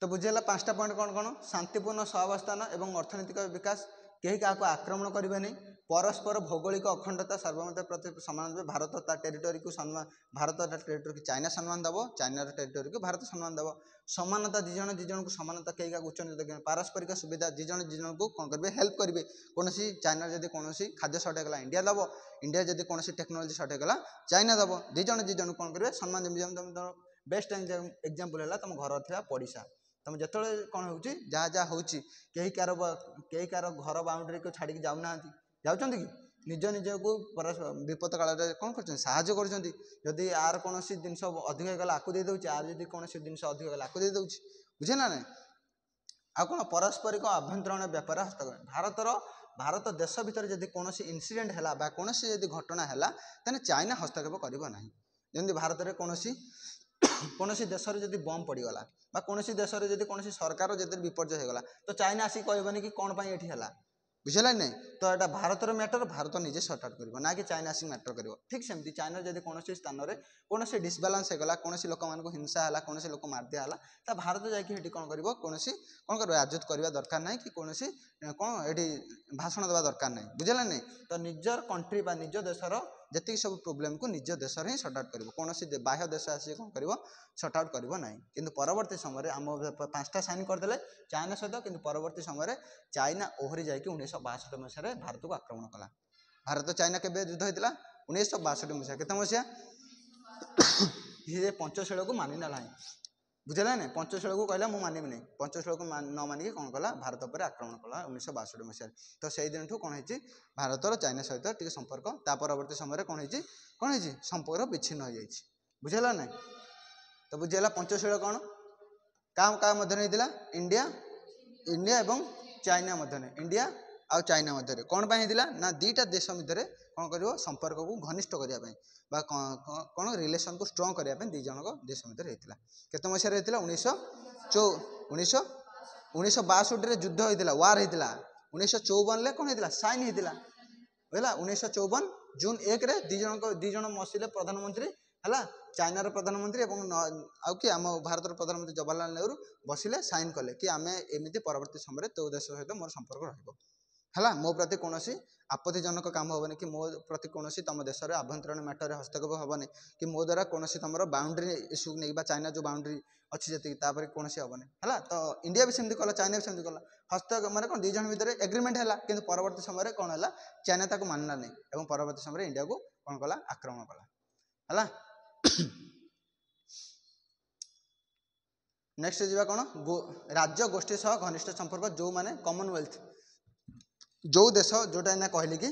तो बुझेगा पांचटा पॉइंट कौन कौन शांतिपूर्ण सहावस्थान एवं अर्थनैतिक विकास कहीं क्या आक्रमण करेंगे नहीं परस्पर भौगोलिक अखंडता सार्वभौमता प्रति सम्मान देवे भारत तार टेरिटोरी को सम्मान भारत टेरिटोरी को चाइना सम्मान देव चाइना टेरिटोरी को भारत सम्मान देव समानता दी जन को समानता कई क्या उच्च नीच पारस्परिक सुविधा दी जन को कौन करेंगे हेल्प करेंगे कौन चाइना जब कौन खाद्य सर्ट होगा इंडिया दब इंडिया जब कौन टेक्नोलोजी सर्ट होगा चाइना दब दी जन कौन करेंगे सम्मान देवी बेस्ट एग्जांपल है तुम घर था पड़िशा तुम जो कौन हो जहाँ जहाँ हो कई कार घर बाउंड्री को छाड़ी जाऊना जाऊँ कि निज निज को विपद काल कौन कर जदि आर कौन जिन अधिक होगा आपको दे दूसरी आर जब कौन जिन अधिक होगा आपको दे दूसरी बुझे ना ना आ कौन पारस्परिक आभ्यंतरण व्यापार हस्तक्षेप भारत देश भितर जब कौन इनसीडेंट है कौन घटना है तेने चाइना हस्तक्षेप करना जमी भारत में कौन देश में जब बम पड़गला कौन देश में जब कौन सरकार जब विपर्य होगा तो चाइना आसिक कहबनी कि कौन ये है बुझेगा नहीं तो यहाँ भारतर मैटर भारत निजे सर्ट आउट कर ना कि चाइना आसिक मैटर कर ठीक सेमती चाइना जब कौन स्थान में कौन डिसबालांस होगा कौन लोक मान हिंसा है कौन लोक मारदिया तो भारत जाकि कौन कर कौन कर आयोजित करवा दरकार ना कि कौन कौन ये भाषण देवा दरकार ना बुझेगा नहीं तो निजर कंट्री निज देशर जी सब प्रोब्लेम को निज देश ही सर्ट आउट कर कौन बाह्य देश आस कौन कर सर्ट आउट कर ना कि परवर्ती समय आम पांचटा साइन करदे चाइना सहित कि परवर्ती समय चाइना ओहरी जाकि 1962 मसीह भारत को आक्रमण कला भारत चाइना के युद्ध होता 1962 मसीहा केते मसीहा ये पंचशील को मानि ना बुझेगा नहीं पंचशील को कहला मुझे मानवि नहीं पंचशील को न मानिक कौन कला भारत पर आक्रमण कला 1962 मसीह तो से दिन कौन है भारतर चाइना सहित टी संपर्क ता परवर्ती समय कौन है संपर्क विच्छिन्न हो जाए ବୁଝିଲା ନାଇଁ? ତ ବୁଝିଗଲା ପଞ୍ଚଶୀଳ କ'ଣ କାହା ମଧ୍ୟରେ ହେଇଥିଲା? ଇଣ୍ଡିଆ ଏବଂ ଚାଇନା ମଧ୍ୟରେ, ଇଣ୍ଡିଆ ଆଉ ଚାଇନା ମଧ୍ୟରେ। କ'ଣ ପାଇଁ ହେଇଥିଲା? ନା ଦୁଇଟା ଦେଶ ଭିତରେ କ'ଣ କରିବ? ସମ୍ପର୍କକୁ ଘନିଷ୍ଠ କରିବା ପାଇଁ ବା କ'ଣ ରିଲେସନକୁ ଷ୍ଟ୍ରଙ୍ଗ କରିବା ପାଇଁ ଦୁଇ ଜଣଙ୍କ ଦେଶ ଭିତରେ ହେଇଥିଲା। କେତେ ମସିହାରେ ହେଇଥିଲା? 1962ରେ ଯୁଦ୍ଧ ହେଇଥିଲା, ୱାର୍ ହେଇଥିଲା। 1954ରେ କ'ଣ ହେଇଥିଲା? ସାଇନ୍ ହେଇଥିଲା। ବୁଝିଲା? 1954 ଜୁନ୍ 1ରେ ଦୁଇ ଜଣ ବସିଲେ ପ୍ରଧାନମନ୍ତ୍ରୀ, ହେଲା, ଚାଇନାର ପ୍ରଧାନମନ୍ତ୍ରୀ ଏବଂ ଆଉ କିଏ ଆମ ଭାରତର ପ୍ରଧାନମନ୍ତ୍ରୀ ଜବାହରଲାଲ ନେହେରୁ ବସିଲେ, ସାଇନ୍ କଲେ କି ଆମେ ଏମିତି ପରବର୍ତ୍ତୀ ସମୟରେ ତୋ ଦେଶ ସହିତ ମୋର ସମ୍ପର୍କ ରହିବ, ହେଲା, ମୋ ପ୍ରତି କୌଣସି ଆପତ୍ତିଜନକ କାମ ହେବନି କି ମୋ ପ୍ରତି କୌଣସି ତମ ଦେଶରେ ଆଭ୍ୟନ୍ତରୀଣ ମ୍ୟାଟରରେ ହସ୍ତକ୍ଷେପ ହେବନି କି ମୋ ଦ୍ୱାରା କୌଣସି ତମର ବାଉଣ୍ଡରୀ ଇସ୍ୟୁ ନେଇ ବା ଚାଇନା ଯେଉଁ ବାଉଣ୍ଡରୀ ଅଛି ଯେତିକି ତାପରେ କୌଣସି ହେବନି, ହେଲା। ତ ଇଣ୍ଡିଆ ବି ସେମିତି କଲା, ଚାଇନା ବି ସେମିତି କଲା। ମାନେ କ'ଣ ଦୁଇ ଜଣ ଭିତରେ ଏଗ୍ରିମେଣ୍ଟ ହେଲା, କିନ୍ତୁ ପରବର୍ତ୍ତୀ ସମୟରେ କ'ଣ ହେଲା? ଚାଇନା ତାକୁ ମାନିଲା ନାହିଁ ଏବଂ ପରବର୍ତ୍ତୀ ସମୟରେ ଇଣ୍ଡିଆକୁ କ'ଣ କଲା? ଆକ୍ରମଣ କଲା, ହେଲା। ନେକ୍ସଟ ଯିବା କ'ଣ? ରାଜ୍ୟ ଗୋଷ୍ଠୀ ସହ ଘନିଷ୍ଠ ସମ୍ପର୍କ, ଯେଉଁମାନେ କମନୱେଲ୍ଥ, ଯେଉଁ ଦେଶ ଯେଉଁଟା ଏଇନା କହିଲି କି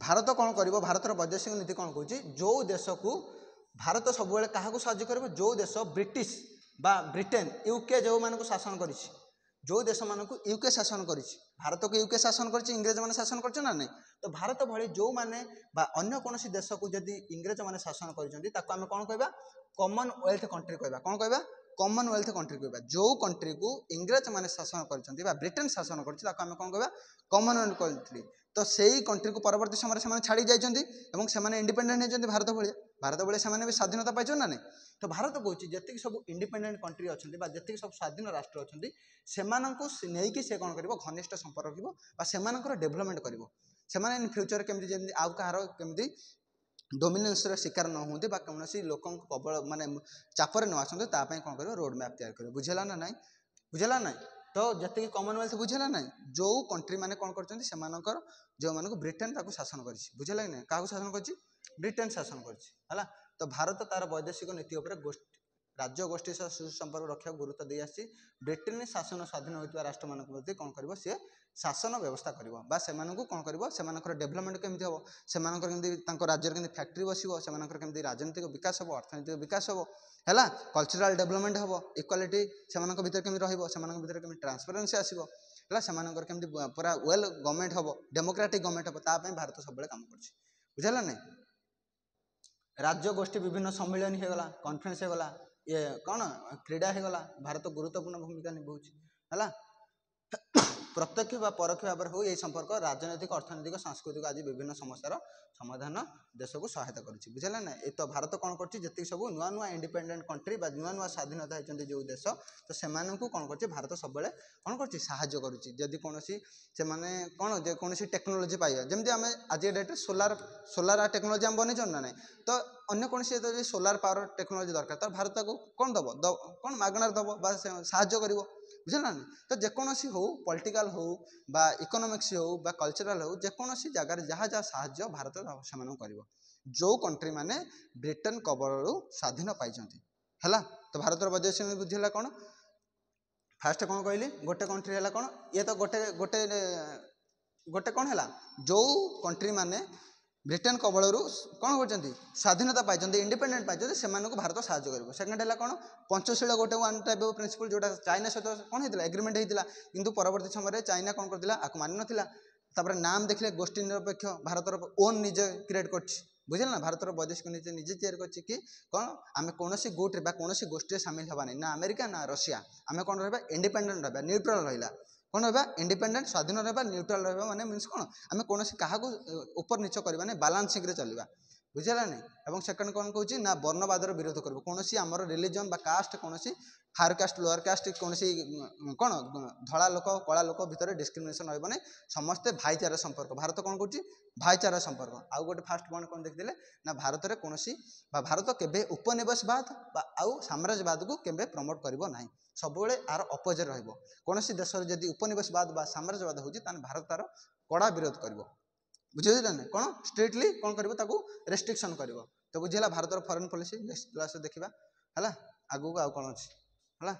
ଭାରତ କ'ଣ କରିବ? ଭାରତର ବୈଦେଶିକ ନୀତି କ'ଣ କହୁଛି? ଯେଉଁ ଦେଶକୁ ଭାରତ ସବୁବେଳେ କାହାକୁ ସାହାଯ୍ୟ କରିବ? ଯେଉଁ ଦେଶ ବ୍ରିଟିଶ ବା ବ୍ରିଟେନ, ୟୁକେ ଯେଉଁମାନଙ୍କୁ ଶାସନ କରିଛି, ଯେଉଁ ଦେଶମାନଙ୍କୁ ୟୁକେ ଶାସନ କରିଛି, ଭାରତକୁ ୟୁକେ ଶାସନ କରିଛି, ଇଂରେଜମାନେ ଶାସନ କରିଛି ନା ନାହିଁ? ତ ଭାରତ ଭଳି ଯେଉଁମାନେ ବା ଅନ୍ୟ କୌଣସି ଦେଶକୁ ଯଦି ଇଂରେଜମାନେ ଶାସନ କରିଛନ୍ତି ତାକୁ ଆମେ କ'ଣ କହିବା? କମନୱେଲ୍ଥ କଣ୍ଟ୍ରି କହିବା। କ'ଣ କହିବା? କମନୱେଲ୍ଥ କଣ୍ଟ୍ରି କହିବା। ଯେଉଁ କଣ୍ଟ୍ରିକୁ ଇଂରେଜମାନେ ଶାସନ କରିଛନ୍ତି ବା ବ୍ରିଟେନ ଶାସନ କରିଛି ତାକୁ ଆମେ କ'ଣ କହିବା? Commonwealth country. ତ ସେଇ କଣ୍ଟ୍ରିକୁ ପରବର୍ତ୍ତୀ ସମୟରେ ସେମାନେ ଛାଡ଼ି ଯାଇଛନ୍ତି ଏବଂ ସେମାନେ ଇଣ୍ଡିପେଣ୍ଡେଣ୍ଟ ହେଇଛନ୍ତି ଭାରତ ଭଳିଆ ସେମାନେ ବି ସ୍ୱାଧୀନତା ପାଇଛନ୍ତି ନା ନାହିଁ? ତ ଭାରତ କହୁଛି ଯେତିକି ସବୁ ଇଣ୍ଡିପେଣ୍ଡେଣ୍ଟ କଣ୍ଟ୍ରି ଅଛନ୍ତି ବା ଯେତିକି ସବୁ ସ୍ୱାଧୀନ ରାଷ୍ଟ୍ର ଅଛନ୍ତି ସେମାନଙ୍କୁ ନେଇକି ସେ କ'ଣ କରିବ? ଘନିଷ୍ଠ ସମ୍ପର୍କ ରଖିବ ବା ସେମାନଙ୍କର ଡେଭଲପମେଣ୍ଟ କରିବ। ସେମାନେ ଇନ୍ ଫ୍ୟୁଚର କେମିତି ଯେମିତି ଆଉ କାହାର କେମିତି ଡୋମିନେନ୍ସର ଶିକାର ନ ହୁଅନ୍ତି ବା କୌଣସି ଲୋକଙ୍କ କବଳ ମାନେ ଚାପରେ ନ ଆସନ୍ତି ତା ପାଇଁ କ'ଣ କରିବ? ରୋଡ୍ ମ୍ୟାପ୍ ତିଆରି କରିବ। ବୁଝିଲା ନା ନାହିଁ? ବୁଝିଲା ନାହିଁ? ତ ଯେତିକି କମନୱେଲ୍ଥ ବୁଝିଲା ନାହିଁ, ଯେଉଁ କଣ୍ଟ୍ରି ମାନେ କ'ଣ କରିଛନ୍ତି ସେମାନଙ୍କର ଯେଉଁମାନଙ୍କୁ ବ୍ରିଟେନ ତାକୁ ଶାସନ କରିଛି, ବୁଝିଲା କି ନାହିଁ? କାହାକୁ ଶାସନ କରିଛି? ବ୍ରିଟେନ ଶାସନ କରିଛି, ହେଲା। ତ ଭାରତ ତାର ବୈଦେଶିକ ନୀତି ଉପରେ ରାଜ୍ୟ ଗୋଷ୍ଠୀ ସହ ସୁସମ୍ପର୍କ ରଖିବାକୁ ଗୁରୁତ୍ୱ ଦେଇ ଆସିଛି। ବ୍ରିଟେନ ଶାସନ ସ୍ୱାଧୀନ ହୋଇଥିବା ରାଷ୍ଟ୍ରମାନଙ୍କ ପ୍ରତି କ'ଣ କରିବ? ସିଏ ଶାସନ ବ୍ୟବସ୍ଥା କରିବ ବା ସେମାନଙ୍କୁ କ'ଣ କରିବ? ସେମାନଙ୍କର ଡେଭଲପମେଣ୍ଟ କେମିତି ହେବ, ସେମାନଙ୍କର କେମିତି ତାଙ୍କ ରାଜ୍ୟରେ କେମିତି ଫ୍ୟାକ୍ଟ୍ରି ବସିବ, ସେମାନଙ୍କର କେମିତି ରାଜନୈତିକ ବିକାଶ ହେବ, ଅର୍ଥନୈତିକ ବିକାଶ ହେବ, ହେଲା, କଲଚରାଲ ଡେଭଲପମେଣ୍ଟ ହେବ, ଇକ୍ୱାଲିଟି ସେମାନଙ୍କ ଭିତରେ କେମିତି ରହିବ, ସେମାନଙ୍କ ଭିତରେ କେମିତି ଟ୍ରାନ୍ସପାରେନ୍ସି ଆସିବ, ହେଲା, ସେମାନଙ୍କର କେମିତି ପୁରା ୱେଲ୍ ଗଭର୍ଣ୍ଣମେଣ୍ଟ ହେବ, ଡେମୋକ୍ରାଟିକ୍ ଗଭର୍ଣ୍ଣମେଣ୍ଟ ହେବ, ତା ପାଇଁ ଭାରତ ସବୁବେଳେ କାମ କରୁଛି। ବୁଝିଲା ନାହିଁ? ରାଜ୍ୟ ଗୋଷ୍ଠୀ ବିଭିନ୍ନ ସମ୍ମିଳନୀ ହେଇଗଲା, କନଫରେନ୍ସ ହେଇଗଲା, ଇଏ କ'ଣ କ୍ରୀଡ଼ା ହେଇଗଲା, ଭାରତ ଗୁରୁତ୍ୱପୂର୍ଣ୍ଣ ଭୂମିକା ନିଭାଉଛି, ହେଲା। ପ୍ରତ୍ୟକ୍ଷ ବା ପରୋକ୍ଷ ଭାବରେ ହଉ ଏହି ସମ୍ପର୍କ ରାଜନୈତିକ, ଅର୍ଥନୈତିକ, ସାଂସ୍କୃତିକ ଆଦି ବିଭିନ୍ନ ସମସ୍ୟାର ସମାଧାନ ଦେଶକୁ ସହାୟତା କରୁଛି। ବୁଝିଲା ନା? ଏ ତ ଭାରତ କ'ଣ କରୁଛି? ଯେତିକି ସବୁ ନୂଆ ନୂଆ ଇଣ୍ଡିପେଣ୍ଡେଣ୍ଟ କଣ୍ଟ୍ରି ବା ନୂଆ ନୂଆ ସ୍ୱାଧୀନତା ହେଇଛନ୍ତି ଯେଉଁ ଦେଶ, ତ ସେମାନଙ୍କୁ କ'ଣ କରୁଛି? ଭାରତ ସବୁବେଳେ କ'ଣ କରୁଛି? ସାହାଯ୍ୟ କରୁଛି। ଯଦି କୌଣସି ସେମାନେ କ'ଣ ଯେକୌଣସି ଟେକ୍ନୋଲୋଜି ପାଇବା, ଯେମିତି ଆମେ ଆଜି ଡେଟ୍ରେ ସୋଲାର ଟେକ୍ନୋଲୋଜି ଆମେ ବନେଇଛନ୍ତି ନା ନାହିଁ? ତ ଅନ୍ୟ କୌଣସି ଯଦି ସୋଲାର ପାୱାର ଟେକ୍ନୋଲୋଜି ଦରକାର ତ ଭାରତ ତାକୁ କ'ଣ ଦେବ? କ'ଣ ମାଗଣାରେ ଦେବ ବା ସାହାଯ୍ୟ କରିବ। ବୁଝିଲା ନା? ତ ଯେକୌଣସି ହଉ, ପଲିଟିକାଲ ହଉ ବା ଇକୋନୋମିକ୍ସ ହଉ ବା କଲଚରାଲ ହଉ, ଯେକୌଣସି ଜାଗାରେ ଯାହା ଯାହା ସାହାଯ୍ୟ ଭାରତ ସେମାନଙ୍କୁ କରିବ ଯେଉଁ କଣ୍ଟ୍ରି ମାନେ ବ୍ରିଟେନ କବଳରୁ ସ୍ୱାଧୀନ ପାଇଛନ୍ତି, ହେଲା। ତ ଭାରତର ବୈଦେଶିକ ବୁଦ୍ଧି ହେଲା କ'ଣ? ଫାଷ୍ଟ କ'ଣ କହିଲି? ଗୋଟେ କଣ୍ଟ୍ରି ହେଲା କ'ଣ? ଇଏ ତ ଗୋଟେ କ'ଣ ହେଲା? ଯେଉଁ କଣ୍ଟ୍ରି ମାନେ ବ୍ରିଟେନ କବଳରୁ କ'ଣ କରୁଛନ୍ତି? ସ୍ୱାଧୀନତା ପାଇଛନ୍ତି, ଇଣ୍ଡିପେଣ୍ଡେଣ୍ଟ ପାଇଛନ୍ତି, ସେମାନଙ୍କୁ ଭାରତ ସାହାଯ୍ୟ କରିବ। ସେକେଣ୍ଡ ହେଲା କ'ଣ? ପଞ୍ଚଶୀଳ ଗୋଟେ ୱାନ୍ ଟାଇପ୍ ଅଫ୍ ପ୍ରିନ୍ସିପଲ୍ ଯେଉଁଟା ଚାଇନା ସହିତ କ'ଣ ହେଇଥିଲା? ଏଗ୍ରିମେଣ୍ଟ ହେଇଥିଲା, କିନ୍ତୁ ପରବର୍ତ୍ତୀ ସମୟରେ ଚାଇନା କ'ଣ କରିଥିଲା? ଆକୁ ମାନିନଥିଲା। ତାପରେ ନାମ ଦେଖିଲେ ଗୋଷ୍ଠୀ ନିରପେକ୍ଷ, ଭାରତର ଓନ୍ ନିଜେ କ୍ରିଏଟ୍ କରିଛି। ବୁଝିଲେ ନା? ଭାରତର ବୈଦେଶିକ ନୀତି ନିଜେ ତିଆରି କରିଛି କି କ'ଣ ଆମେ କୌଣସି ଗୁଟ୍ରେ ବା କୌଣସି ଗୋଷ୍ଠୀରେ ସାମିଲ ହେବାନି, ନା ଆମେରିକା ନା ରଷିଆ। ଆମେ କ'ଣ ରହିବା? ଇଣ୍ଡିପେଣ୍ଡେଣ୍ଟ ରହିବା, ନ୍ୟୁଟ୍ରାଲ ରହିଲା। କ'ଣ ରହିବା? ଇଣ୍ଡିପେଣ୍ଡେଣ୍ଟ, ସ୍ୱାଧୀନ ରହିବା, ନ୍ୟୁଟ୍ରାଲ ରହିବା। ମାନେ ମିନ୍ସ କ'ଣ? ଆମେ କୌଣସି କାହାକୁ ଉପର ନିଚ କରିବାନି, ବାଲାନ୍ସିଂରେ ଚାଲିବା। ବୁଝିଲା ନାହିଁ? ଏବଂ ସେକେଣ୍ଡ କ'ଣ କହୁଛି? ନା ବର୍ଣ୍ଣବାଦର ବିରୋଧ କରିବ। କୌଣସି ଆମର ରିଲିଜନ୍ ବା କାଷ୍ଟ, କୌଣସି ହାୟର କାଷ୍ଟ, ଲୋଅର କାଷ୍ଟ, କୌଣସି କ'ଣ ଧଳା ଲୋକ କଳା ଲୋକ ଭିତରେ ଡିସ୍କ୍ରିମିନେସନ୍ ରହିବ ନାହିଁ। ସମସ୍ତେ ଭାଇଚାରା ସମ୍ପର୍କ। ଭାରତ କ'ଣ କରୁଛି? ଭାଇଚାରା ସମ୍ପର୍କ। ଆଉ ଗୋଟେ ଫାଷ୍ଟ ପଏଣ୍ଟ କ'ଣ ଦେଖିଥିଲେ? ନା ଭାରତରେ କୌଣସି ବା ଭାରତ କେବେ ଉପନିବେଶବାଦ ବା ଆଉ ସାମ୍ରାଜ୍ୟବାଦକୁ କେବେ ପ୍ରମୋଟ କରିବ ନାହିଁ। ସବୁବେଳେ ଆର ଅପୋଜିଟ୍ ରହିବ। କୌଣସି ଦେଶରେ ଯଦି ଉପନିବେଶବାଦ ବା ସାମ୍ରାଜ୍ୟବାଦ ହେଉଛି ତାହେଲେ ଭାରତ ତାର କଡ଼ା ବିରୋଧ କରିବ। ବୁଝିଲେ ନା? କ'ଣ ଷ୍ଟ୍ରିକ୍ଟଲି କ'ଣ କରିବ? ତାକୁ ରେଷ୍ଟ୍ରିକ୍ସନ୍ କରିବ। ତ ବୁଝିଲା ଭାରତର ଫରେନ୍ ପଲିସି। ନେକ୍ସଟ କ୍ଲାସରେ ଦେଖିବା, ହେଲା। ଆଗକୁ ଆଉ କ'ଣ ଅଛି, ହେଲା।